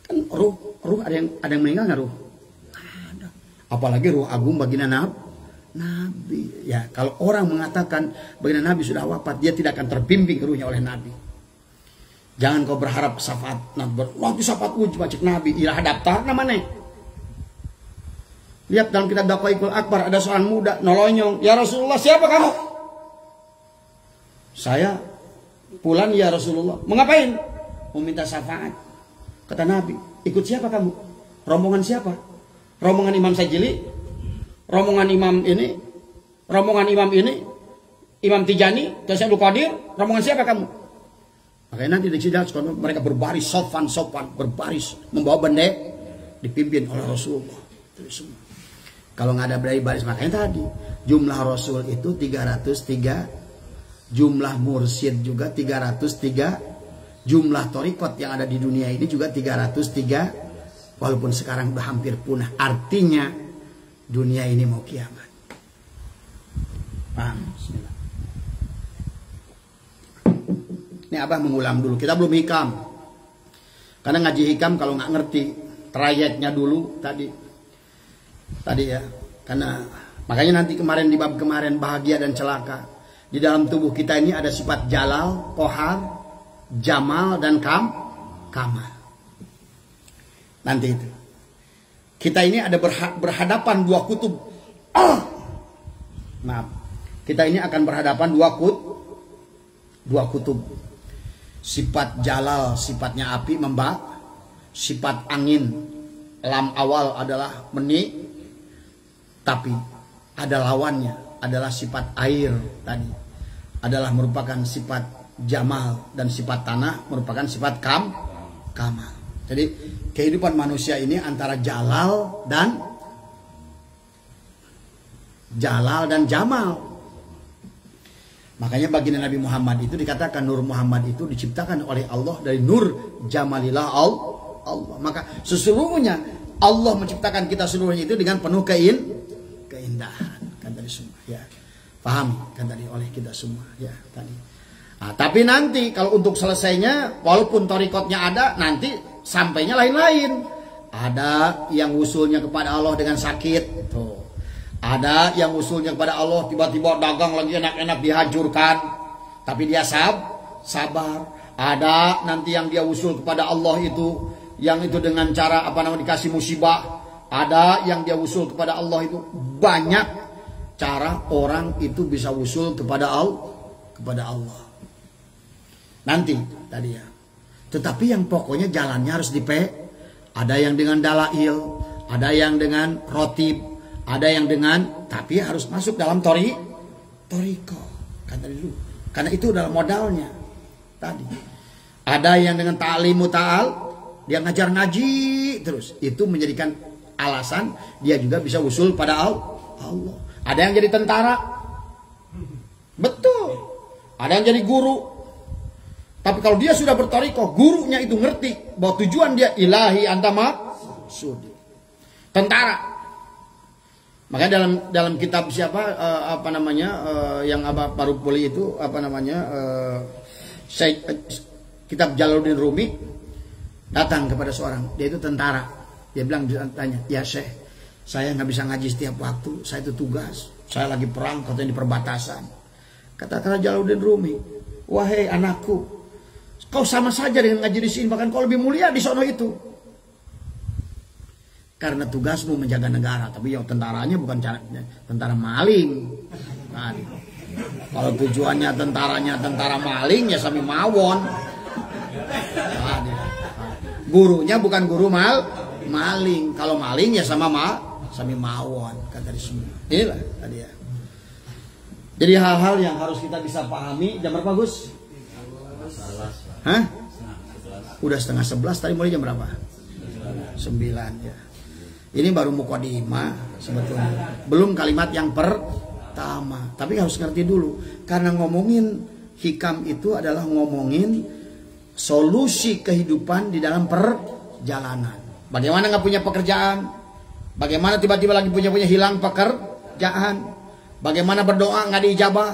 Kan ruh ada yang meninggal nggak ruh? Ada. Apalagi ruh agung baginda Nabi. Ya, kalau orang mengatakan baginda Nabi sudah wafat, dia tidak akan terbimbing ruhnya oleh Nabi. Jangan kau berharap syafaat nanti syafaat uji cek Nabi irah daftar namanya. Lihat dalam kitab Daqaiqul Akbar ada seorang muda nolonyong, "Ya Rasulullah, siapa kamu?" "Saya Fulan ya Rasulullah." "Mau ngapain?" "Mau minta syafaat." Kata Nabi, "Ikut siapa kamu?" "Rombongan siapa?" "Rombongan Imam Sajili, rombongan imam ini, Imam Tijani, Syaikhul Qadir, rombongan siapa kamu?" Makanya nanti di sini mereka berbaris sopan berbaris membawa bendera dipimpin oleh Rasulullah. Kalau nggak ada baris, makanya tadi jumlah Rasul itu 303, jumlah mursyid juga 303, jumlah torikot yang ada di dunia ini juga 303, walaupun sekarang udah hampir punah. Artinya dunia ini mau kiamat. Paham? Bismillah. Ini Abah mengulang dulu. Kita belum hikam. Karena ngaji hikam kalau nggak ngerti trayeknya dulu tadi ya. Karena makanya nanti kemarin di bab kemarin bahagia dan celaka. Di dalam tubuh kita ini ada sifat jalal, kohar, jamal dan kamal. Nanti itu. Kita ini ada berhadapan dua kutub. Maaf. Kita ini akan berhadapan dua kutub. Sifat jalal sifatnya api membak, sifat angin lam awal adalah meni, tapi ada lawannya adalah sifat air tadi adalah merupakan sifat jamal, dan sifat tanah merupakan sifat kamal. Jadi kehidupan manusia ini antara jalal dan jamal. Makanya baginda Nabi Muhammad itu dikatakan Nur Muhammad itu diciptakan oleh Allah dari Nur Jamalillah Allah. Maka sesungguhnya Allah menciptakan kita seluruhnya itu dengan penuh keindahan. Kan tadi semua ya. Paham kan tadi oleh kita semua ya tadi. Nah, tapi nanti kalau untuk selesainya walaupun torikotnya ada, nanti sampainya lain-lain. Ada yang usulnya kepada Allah dengan sakit tuh. Ada yang usulnya kepada Allah tiba-tiba dagang lagi enak-enak dihancurkan, tapi dia sabar. Ada nanti yang dia usul kepada Allah itu, yang itu dengan cara dikasih musibah. Ada yang dia usul kepada Allah itu, banyak cara orang itu bisa usul kepada Allah. Nanti tadi ya. Tetapi yang pokoknya jalannya harus ada yang dengan dalail, ada yang dengan rotib, ada yang dengan, tapi harus masuk dalam toriko kan tadi dulu. Karena itu dalam modalnya tadi. Ada yang dengan ta'limu ta'al, dia ngajar ngaji terus, itu menjadikan alasan dia juga bisa usul pada Allah. Ada yang jadi tentara, betul. Ada yang jadi guru. Tapi kalau dia sudah bertorikoh, gurunya itu ngerti bahwa tujuan dia ilahi anta maksudi. Tentara. Makanya dalam kitab siapa yang Abah Parupuli itu kitab Jalaluddin Rumi datang kepada seorang, dia itu tentara. Dia bilang, tanya, ya Syekh, saya nggak bisa ngaji setiap waktu, saya itu tugas, saya lagi perang katanya di perbatasan. Kata Jalaluddin Rumi, wahai anakku, kau sama saja dengan ngaji di sini, bahkan kau lebih mulia di sono itu. Karena tugasmu menjaga negara, tapi ya tentaranya bukan tentara maling. Nah, kalau tujuannya tentara maling ya sami mawon. Nah, gurunya bukan guru maling. Kalau maling ya sami mawon, kata di sini. Inilah tadi ya. Jadi hal-hal yang harus kita bisa pahami. Jam berapa, Gus? Hah? Udah 10:30, tadi mulai jam berapa? 9 ya. Ini baru muqaddimah sebetulnya. Belum kalimat yang pertama. Tapi harus ngerti dulu. Karena ngomongin hikam itu adalah ngomongin solusi kehidupan di dalam perjalanan. Bagaimana nggak punya pekerjaan? Bagaimana tiba-tiba lagi punya hilang pekerjaan? Bagaimana berdoa nggak diijabah?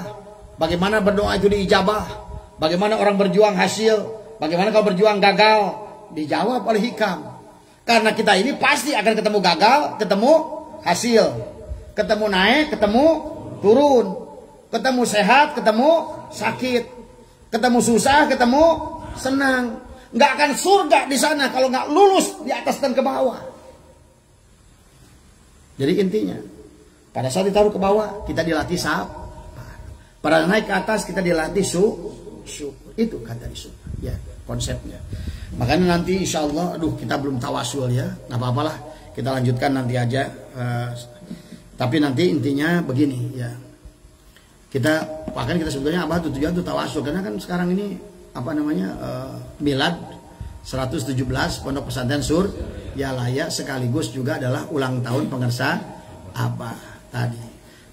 Bagaimana berdoa itu diijabah? Bagaimana orang berjuang hasil? Bagaimana kalau berjuang gagal? Dijawab oleh hikam. Karena kita ini pasti akan ketemu gagal, ketemu hasil, ketemu naik, ketemu turun, ketemu sehat, ketemu sakit, ketemu susah, ketemu senang. Nggak akan surga di sana kalau nggak lulus di atas dan ke bawah. Jadi intinya, pada saat ditaruh ke bawah kita dilatih sabar. Pada naik ke atas kita dilatih syukur. Itu kata syukur. Ya, konsepnya. Makanya nanti insya Allah, kita belum tawasul ya, nggak apa-apalah, kita lanjutkan nanti aja. Tapi nanti intinya begini ya, bahkan kita sebetulnya Abah tujuan itu tawasul, karena kan sekarang ini milad 117 Pondok Pesantren Suryalaya sekaligus juga adalah ulang tahun pengersa Abah tadi.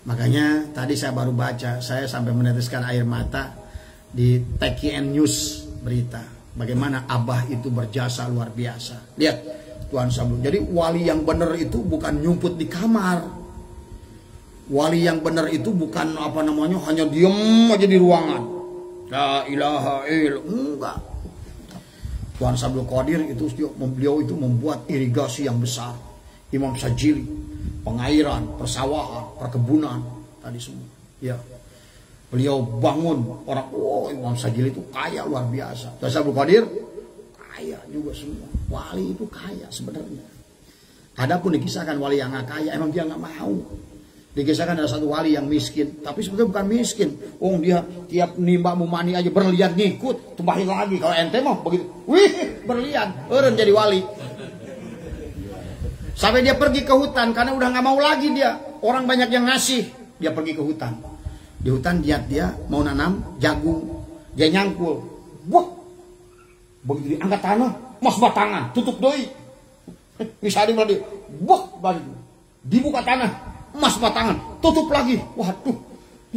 Makanya tadi saya baru baca, saya sampai meneteskan air mata di TKN News berita. Bagaimana Abah itu berjasa luar biasa. Lihat Tuan Sablu. Jadi wali yang benar itu bukan nyumput di kamar. Wali yang benar itu bukan hanya diem aja di ruangan. La ilaha illallah. Enggak. Tuan Sablu Qadir itu beliau itu membuat irigasi yang besar. Imam Sajili, pengairan, persawahan, perkebunan tadi semua. Ya. Beliau bangun orang, Imam Sajili itu kaya luar biasa. Tuan Sablu Qadir kaya juga semua. Wali itu kaya sebenarnya. Adapun dikisahkan wali yang nggak kaya, emang dia nggak mau. Dikisahkan ada satu wali yang miskin, tapi sebetulnya bukan miskin. Dia tiap nimba mumani aja berlian ngikut, tumbahin lagi. Kalau ente mah begitu, wih berlian, orang jadi wali. Sampai dia pergi ke hutan karena udah nggak mau lagi dia. Orang banyak yang ngasih, dia pergi ke hutan. Di hutan dia mau nanam jagung, dia nyangkul, begitu diangkat tanah, mas batangan, tutup doi. Misalnya dia, balik, dibuka tanah, mas batangan, tutup lagi. Waduh,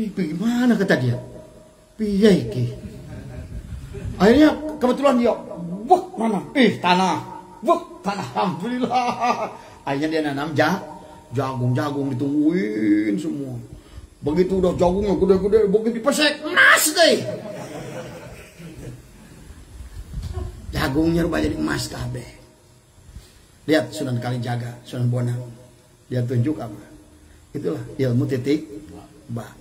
ini bagaimana kata dia? Piye iki? Akhirnya kebetulan dia, nanam, tanah, alhamdulillah. Akhirnya dia nanam jagung ditungguin semua. Begitu udah jagungnya gede-gede, begitu dipesek, emas deh. Jagungnya rupanya jadi emas kabeh. Lihat Sunan Kalijaga, Sunan Bonang. Dia tunjuk apa? Itulah ilmu titik bah.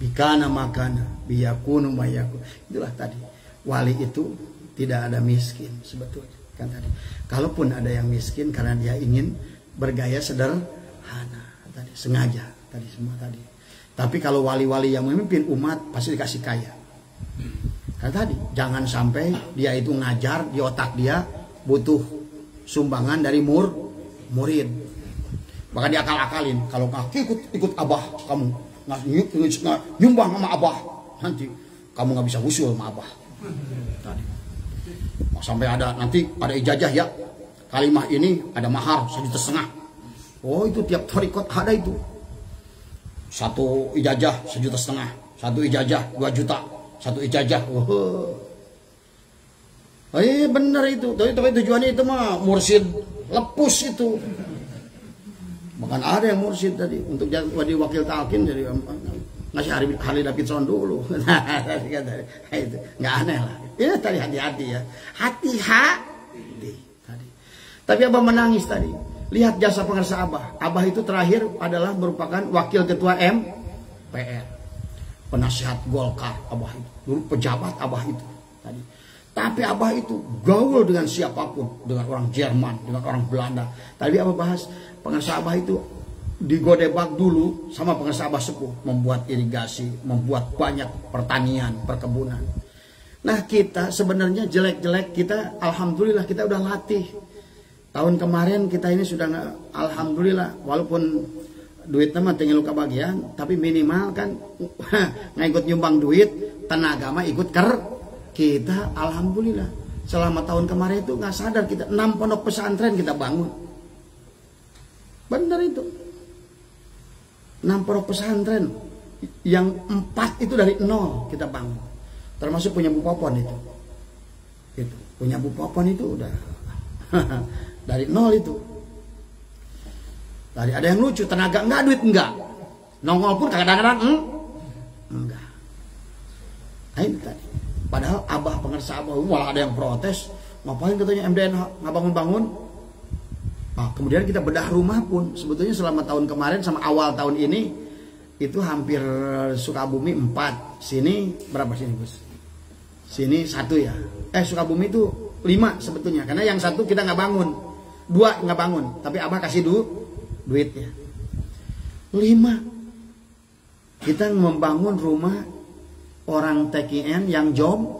Bikana makana, biyakunu mayakun. Itulah tadi. Wali itu tidak ada miskin sebetulnya. Kan tadi. Kalaupun ada yang miskin karena dia ingin bergaya sederhana. Tadi sengaja. Tadi semua tadi. Tapi kalau wali-wali yang memimpin umat pasti dikasih kaya. Karena tadi jangan sampai dia itu ngajar di otak dia butuh sumbangan dari murid. Maka dia akal-akalin. Kalau nggak ikut Abah kamu nggak nyumbang sama Abah, nanti kamu nggak bisa usul sama Abah. Tadi. Sampai nanti ada ijazah ya. Kalimah ini ada mahar 1,5 juta. Oh itu tiap tarikot ada itu. Satu ijazah 1,5 juta, 1 ijazah 2 juta, 1 ijazah. Bener itu. Tapi tujuannya itu mah mursyid lepus itu. Bahkan ada yang mursyid tadi untuk jadi wakil talqin, jadi ngasih Harley Davidson dulu. Itu nggak aneh lah. Ya tadi hati-hati ya. Hati-hati tadi. Tapi Abah menangis tadi. Lihat jasa pengarsa Abah. Abah itu terakhir adalah merupakan wakil ketua MPR. Penasihat Golkar Abah itu. Dulu pejabat Abah itu tadi. Tapi Abah itu gaul dengan siapapun, dengan orang Jerman, dengan orang Belanda. Tadi Abah bahas pengarsa Abah itu digodebak dulu sama pengarsa Abah sepuh, membuat irigasi, membuat banyak pertanian, perkebunan. Nah kita sebenarnya jelek-jelek kita, alhamdulillah kita udah latih. Tahun kemarin kita ini sudah alhamdulillah, walaupun duitnya mah tinggal luka bagian, tapi minimal kan nggak ikut nyumbang duit, tenaga mah ikut kita alhamdulillah. Selama tahun kemarin itu nggak sadar kita 6 pondok pesantren kita bangun. Benar itu. 6 pondok pesantren yang 4 itu dari nol kita bangun. Termasuk punya Bu Popon itu. Gitu. Punya Bu Popon itu udah dari nol itu. Tadi ada yang lucu, tenaga enggak, duit enggak. Nongol pun kadang-kadang enggak. Nah, ini tadi. Padahal Abah pengarsa Abah malah ada yang protes, ngapain katanya MDNH nggak bangun-bangun. Nah, kemudian kita bedah rumah pun sebetulnya selama tahun kemarin sama awal tahun ini itu hampir Sukabumi 4, sini berapa sini Gus? Sini 1 ya. Sukabumi itu 5 sebetulnya, karena yang 1 kita nggak bangun, 2 nggak bangun, tapi Abah kasih duitnya. 5 kita membangun rumah orang TKN yang jompo.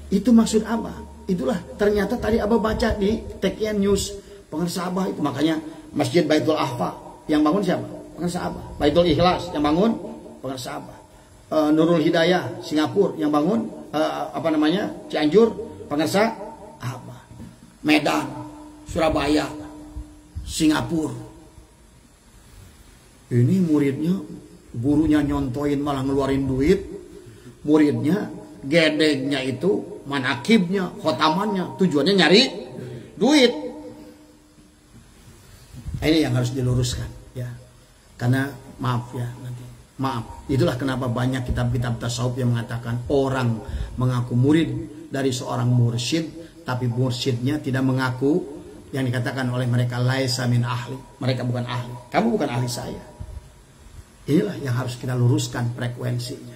Itu maksud Abah. Itulah ternyata tadi Abah baca di TKN News pengarsa Abah itu. Makanya Masjid Baitul Ahfa yang bangun siapa? Pengarsa Abah. Baitul Ikhlas yang bangun pengarsa Abah. Nurul Hidayah Singapura yang bangun Cianjur pengarsa Abah. Medan, Surabaya, Singapura. Ini muridnya, gurunya nyontoin malah ngeluarin duit, muridnya gedegnya itu manakibnya, khotamannya, tujuannya nyari duit. Ini yang harus diluruskan ya, karena maaf ya nanti maaf, itulah kenapa banyak kitab-kitab tasawuf yang mengatakan orang mengaku murid dari seorang mursyid, tapi mursyidnya tidak mengaku yang dikatakan oleh mereka laisa min ahli, mereka bukan ahli, kamu bukan ahli saya. Inilah yang harus kita luruskan frekuensinya.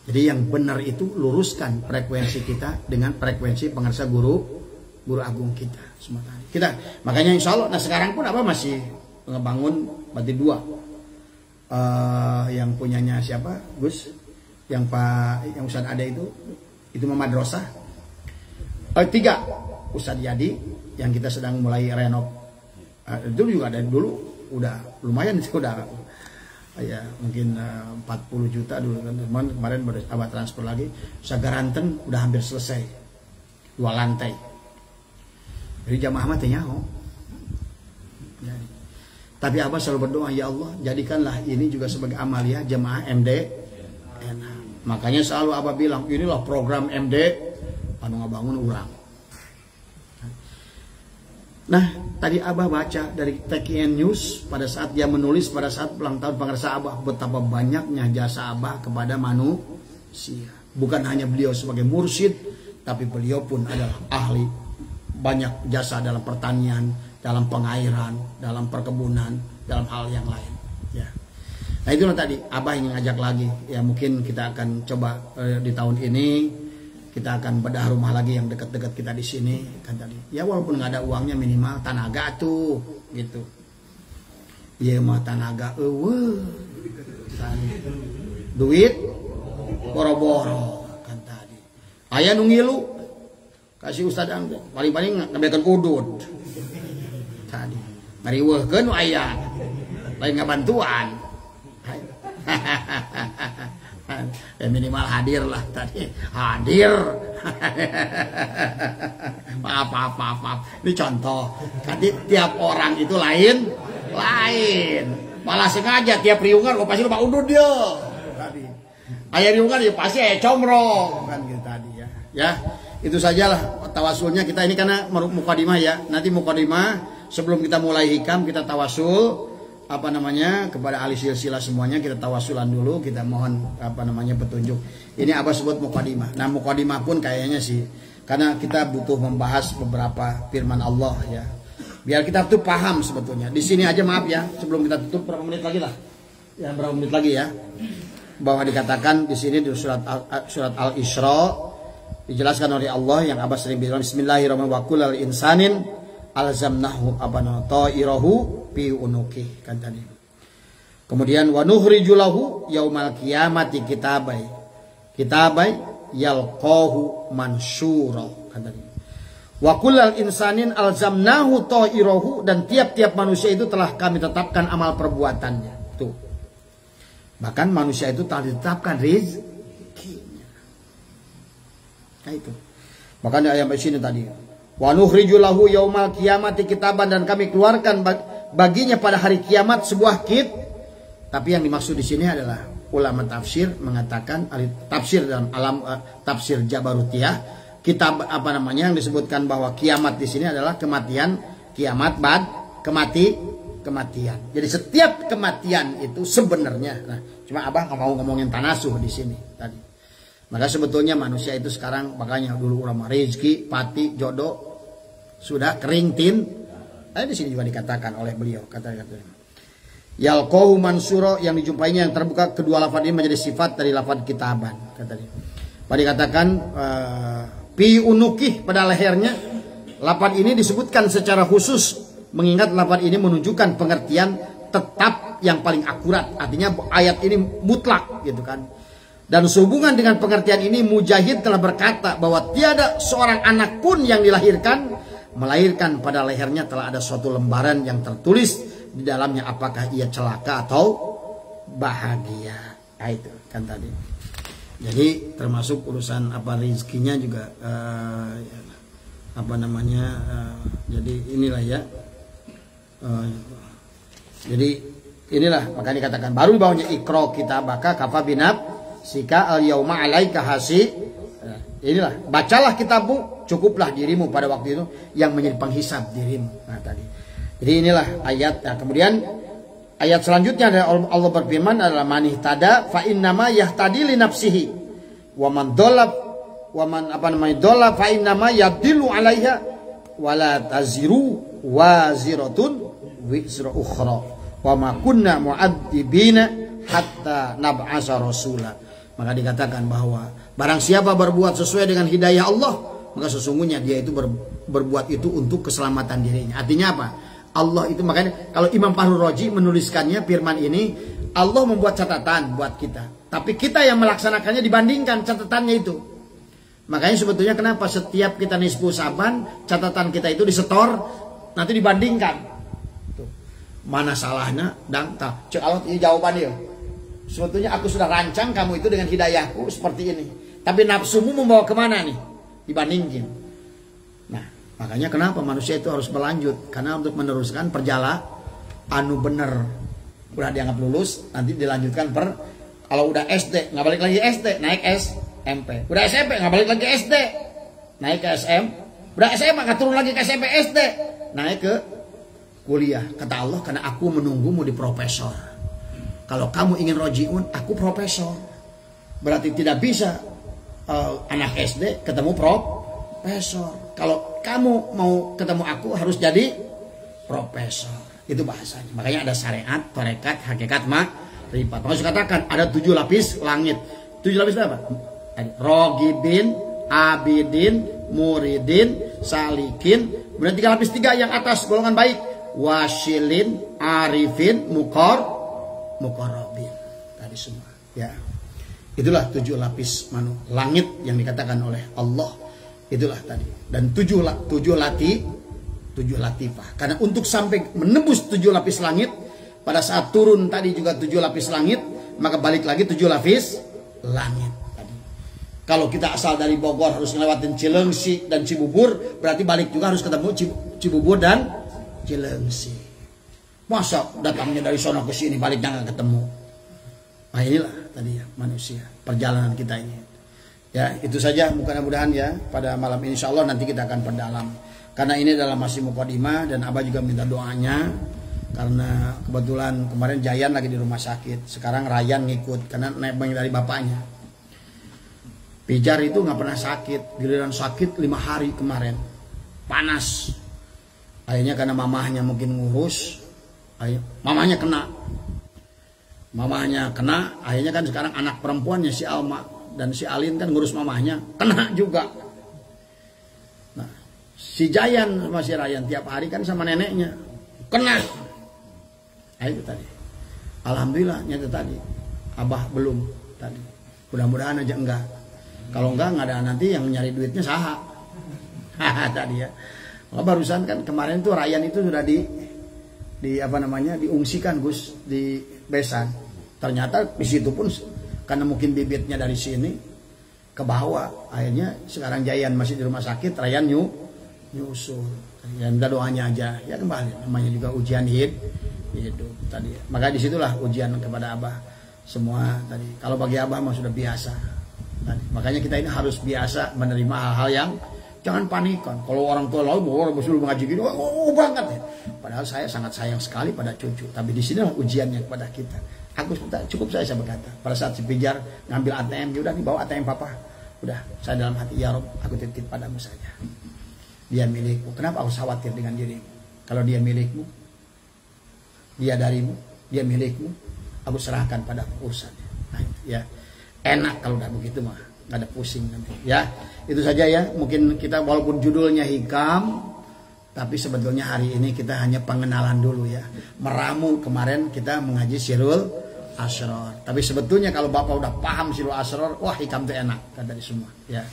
Jadi yang benar itu luruskan frekuensi kita dengan frekuensi pengarsa guru agung kita semua tadi. Makanya insya Allah. Nah sekarang pun apa masih ngebangun berarti 2. Yang punyanya siapa Gus? Yang Ustadz ada itu madrasah. 3 Ustadz Yadi yang kita sedang mulai renov. Itu juga ada dulu udah lumayan itu udah. Ya mungkin 40 juta dulu kan, kemarin baru Abah transfer lagi. Sagaranten udah hampir selesai 2 lantai. Jadi jamaah mah teh nyaho. Tapi Abah selalu berdoa, ya Allah jadikanlah ini juga sebagai amalia jamaah MDNH. Makanya selalu Abah bilang inilah program MD anu ngabangun urang. Nah, tadi Abah baca dari TKN News pada saat dia menulis pada saat ulang tahun pengarsa Abah, betapa banyaknya jasa Abah kepada manusia. Bukan hanya beliau sebagai mursyid, tapi beliau pun adalah ahli banyak jasa dalam pertanian, dalam pengairan, dalam perkebunan, dalam hal yang lain. Ya. Nah itulah tadi Abah ingin ngajak lagi. Ya mungkin kita akan coba di tahun ini. Kita akan bedah rumah lagi yang dekat-dekat kita di sini kan tadi. Ya walaupun nggak ada uangnya minimal tenaga tuh gitu. Iya mah tenaga duit boro-boro kan tadi. Aya nu ngilu kasih Ustaz Angga paling-paling ngabekan udud. Tadi ngariweuhkeun nu aya. Lain ngabantuan. Ya minimal hadir lah tadi, hadir. maaf. Ini contoh. Kan tiap orang itu lain. Malah sengaja tiap riungan kok pasti lupa udud dia. tadi. Ayah riungan ya pasti ayah comro kan gitu tadi ya. Ya, itu sajalah tawasulnya kita ini karena mukadimah ya. Nanti mukadimah sebelum kita mulai hikam kita tawasul kepada ahli silsilah semuanya kita tawasulan dulu, kita mohon petunjuk. Ini Abah sebut mukadimah. Nah, mukadimah pun kayaknya sih karena kita butuh membahas beberapa firman Allah ya. Biar kita tuh paham sebetulnya. Di sini aja maaf ya, sebelum kita tutup berapa menit lagi lah. Ya, berapa menit lagi ya. Bahwa dikatakan di sini di surat Al-Isra dijelaskan oleh Allah yang Abah sering bilang bismillahirrahmanirrahim wa kullal insanin alzamnahu ta'irahu fi unuki kan tadi. Kemudian wa nuhriju lahu yaumal qiyamati kitabai yalqahu mansyura kan tadi. Wa kullal insanin alzamnahu ta'irahu dan tiap-tiap manusia itu telah kami tetapkan amal perbuatannya. Tuh. Bahkan manusia itu telah ditetapkan rezekinya. Nah itu. Bahkan di ayat sini tadi. Wa nukhriju lahu yaumal qiyamati kitaban dan kami keluarkan baginya pada hari kiamat sebuah kit. Tapi yang dimaksud di sini adalah ulama tafsir mengatakan tafsir dalam alam tafsir Jabarutiyah kitab yang disebutkan bahwa kiamat di sini adalah kematian, kiamat kematian. Jadi setiap kematian itu sebenarnya cuma Abah nggak mau ngomongin tanasuh di sini tadi. Maka sebetulnya manusia itu sekarang makanya dulu ulama rezeki, pati, jodoh sudah kering tin. Di sini juga dikatakan oleh beliau kata-katanya. Yalqahu mansuro yang dijumpainya yang terbuka, kedua lafaz ini menjadi sifat dari lafaz kitaban katanya. Pada dikatakan pi unukih pada lehernya. Lafaz ini disebutkan secara khusus mengingat lafaz ini menunjukkan pengertian tetap yang paling akurat. Artinya ayat ini mutlak gitu kan. Dan sehubungan dengan pengertian ini Mujahid telah berkata bahwa tiada seorang anak pun yang dilahirkan melahirkan pada lehernya telah ada suatu lembaran yang tertulis di dalamnya apakah ia celaka atau bahagia. Nah, itu kan tadi. Jadi termasuk urusan rezekinya juga jadi inilah ya. Jadi inilah maka dikatakan baru di bawahnya ikra kitabaka kafa binab sika al yauma alaika hasi. Inilah bacalah kitabmu, cukuplah dirimu pada waktu itu yang menjadi penghisab dirimu. Nah tadi. Jadi inilah ayat. Nah, kemudian ayat selanjutnya adalah Allah berfirman adalah manihtada fa innama yahtadi li nafsihi wa man dolab wa man dolab fa innama yadillu alaiha wala taziru waziratun wizra ukhra wa ma kunna mu'adzibina hatta nab'asa rasula. Maka dikatakan bahwa barang siapa berbuat sesuai dengan hidayah Allah maka sesungguhnya dia itu berbuat itu untuk keselamatan dirinya. Artinya apa? Allah itu makanya kalau Imam Fahrul Raji menuliskannya firman ini Allah membuat catatan buat kita. Tapi kita yang melaksanakannya dibandingkan catatannya itu. Makanya sebetulnya kenapa setiap kita nisfu saban catatan kita itu disetor nanti dibandingkan. Tuh. Mana salahnya dan tak. Cek Allah ini jawabannya. Sebetulnya aku sudah rancang kamu itu dengan hidayahku seperti ini. Tapi nafsumu membawa kemana nih? Dibandingin. Nah, makanya kenapa manusia itu harus berlanjut. Karena untuk meneruskan perjalanan bener. Udah dianggap lulus, nanti dilanjutkan kalau udah SD, nggak balik lagi SD, naik SMP. Udah SMP, nggak balik lagi SD, naik ke SM. Udah SMA, nggak turun lagi ke SMP SD, naik ke kuliah. Kata Allah, karena aku menunggumu di profesor. Kalau kamu ingin rojiun, aku profesor. Berarti tidak bisa anak SD ketemu profesor. Kalau kamu mau ketemu aku harus jadi profesor. Itu bahasanya. Makanya ada syariat, tarekat, hakikat, makrifat. Maksud katakan ada 7 lapis langit. 7 lapis apa? Rogibin, abidin, muridin, salikin. Kemudian 3 lapis 3 yang atas golongan baik. Wasilin, arifin, muqarrabin. Tadi semua. Ya. Itulah 7 lapis langit yang dikatakan oleh Allah. Itulah tadi. Dan 7 latifah. Karena untuk sampai menembus 7 lapis langit, pada saat turun tadi juga 7 lapis langit, maka balik lagi 7 lapis langit. Tadi. Kalau kita asal dari Bogor harus ngelewatin Cilengsi dan Cibubur, berarti balik juga harus ketemu Cibubur dan Cilengsi. Masa datangnya dari sono ke sini baliknya nggak ketemu? Nah inilah tadi ya manusia, perjalanan kita ini. Ya itu saja mudah-mudahan ya pada malam ini insya Allah nanti kita akan perdalam. Karena ini adalah masih mukadimah dan Abah juga minta doanya. Karena kebetulan kemarin Jayan lagi di rumah sakit. Sekarang Ryan ngikut karena naik dari bapaknya. Pijar itu nggak pernah sakit. Giliran sakit 5 hari kemarin. Panas. Akhirnya karena mamahnya mungkin ngurus. Mamahnya kena. Mamahnya kena. Akhirnya kan sekarang anak perempuannya si Alma dan si Alin kan ngurus mamahnya. Kena juga. Nah, si Jayan sama si Ryan tiap hari kan sama neneknya. Kena. Nah itu tadi. Alhamdulillah nyata tadi. Abah belum tadi. Mudah-mudahan aja enggak. Kalau enggak ada nanti yang nyari duitnya saha. Tadi ya. Kalau barusan kan kemarin tuh Ryan itu sudah diungsikan Gus di Besan. Ternyata di situ pun karena mungkin bibitnya dari sini ke bawah. Akhirnya sekarang Jayan masih di rumah sakit, Ryan nyusul. Ya minta doanya aja. Ya kembali namanya juga ujian hidup tadi. Maka disitulah ujian kepada Abah semua tadi. Kalau bagi Abah mah sudah biasa tadi. Makanya kita ini harus biasa menerima hal-hal yang jangan panikan. Kalau orang tua lalu suruh mengaji gini, banget ya. Padahal saya sangat sayang sekali pada cucu. Tapi di sinilah ujiannya kepada kita. Aku cukup saya berkata. Pada saat si Pijar ngambil ATM, ya udah nih bawa ATM papa. Udah, saya dalam hati ya Rob, aku titip padamu saja. Dia milikmu. Kenapa aku khawatir dengan dirimu? Kalau dia milikmu, dia darimu, dia milikmu, aku serahkan pada urusannya. Nah, ya enak kalau udah begitu mah, nggak ada pusing nanti. Ya itu saja ya. Mungkin kita walaupun judulnya hikam, tapi sebetulnya hari ini kita hanya pengenalan dulu ya. Meramu kemarin kita mengaji Sirul Asror. Tapi sebetulnya kalau Bapak udah paham Sirul Asror, wah hikam itu enak kan dari semua ya.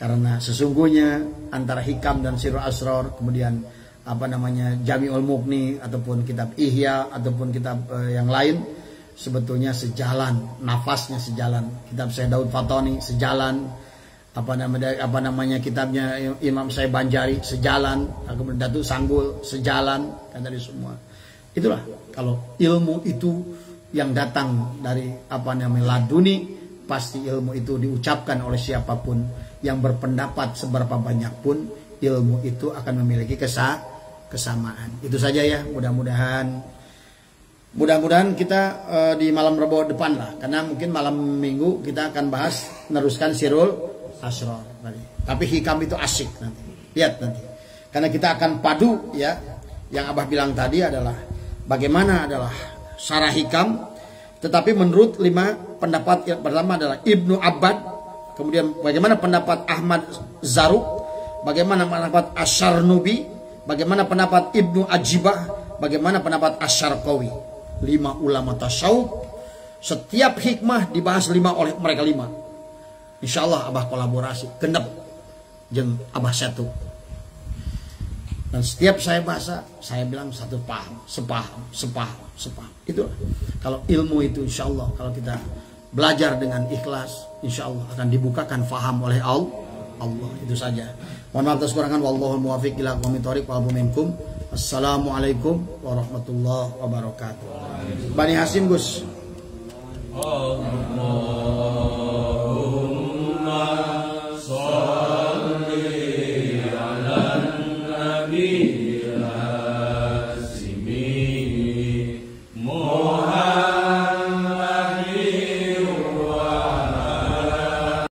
Karena sesungguhnya antara hikam dan Sirul Asror, kemudian Jami'ul Mughni ataupun kitab Ihya ataupun kitab yang lain sebetulnya sejalan, nafasnya sejalan. Kitab Syekh Daud Fatoni sejalan, kitabnya Imam Syekh Banjari sejalan, kemudian Datuk Sanggul sejalan kan dari semua. Itulah kalau ilmu itu yang datang dari laduni, pasti ilmu itu diucapkan oleh siapapun yang berpendapat seberapa banyak pun ilmu itu akan memiliki kesamaan. Itu saja ya, mudah-mudahan kita di malam Rabu depan lah, karena mungkin malam Minggu kita akan bahas meneruskan Sirul Asror tadi. Tapi hikam itu asik nanti. Lihat nanti. Karena kita akan padu ya. Yang Abah bilang tadi adalah bagaimana adalah syarah hikam, tetapi menurut 5 pendapat. Yang pertama adalah Ibnu Abbad, kemudian bagaimana pendapat Ahmad Zaruk, bagaimana pendapat Asyarnubi, bagaimana pendapat Ibnu Ajibah, bagaimana pendapat Asyarqawi. 5 ulama tasawuf. Setiap hikmah dibahas 5 oleh mereka 5. Insya Allah Abah kolaborasi genep jeung Abah satu. Dan setiap saya bahasa, saya bilang satu paham, sepaham. Itu kalau ilmu itu insya Allah kalau kita belajar dengan ikhlas, insya Allah akan dibukakan faham oleh Allah. Itu saja. Mohon maaf atas kurangan. Wallahul muwaffiq ila aqwamit thoriq wa minkum. Assalamualaikum warahmatullahi wabarakatuh. Bani Hasim Gus. Allah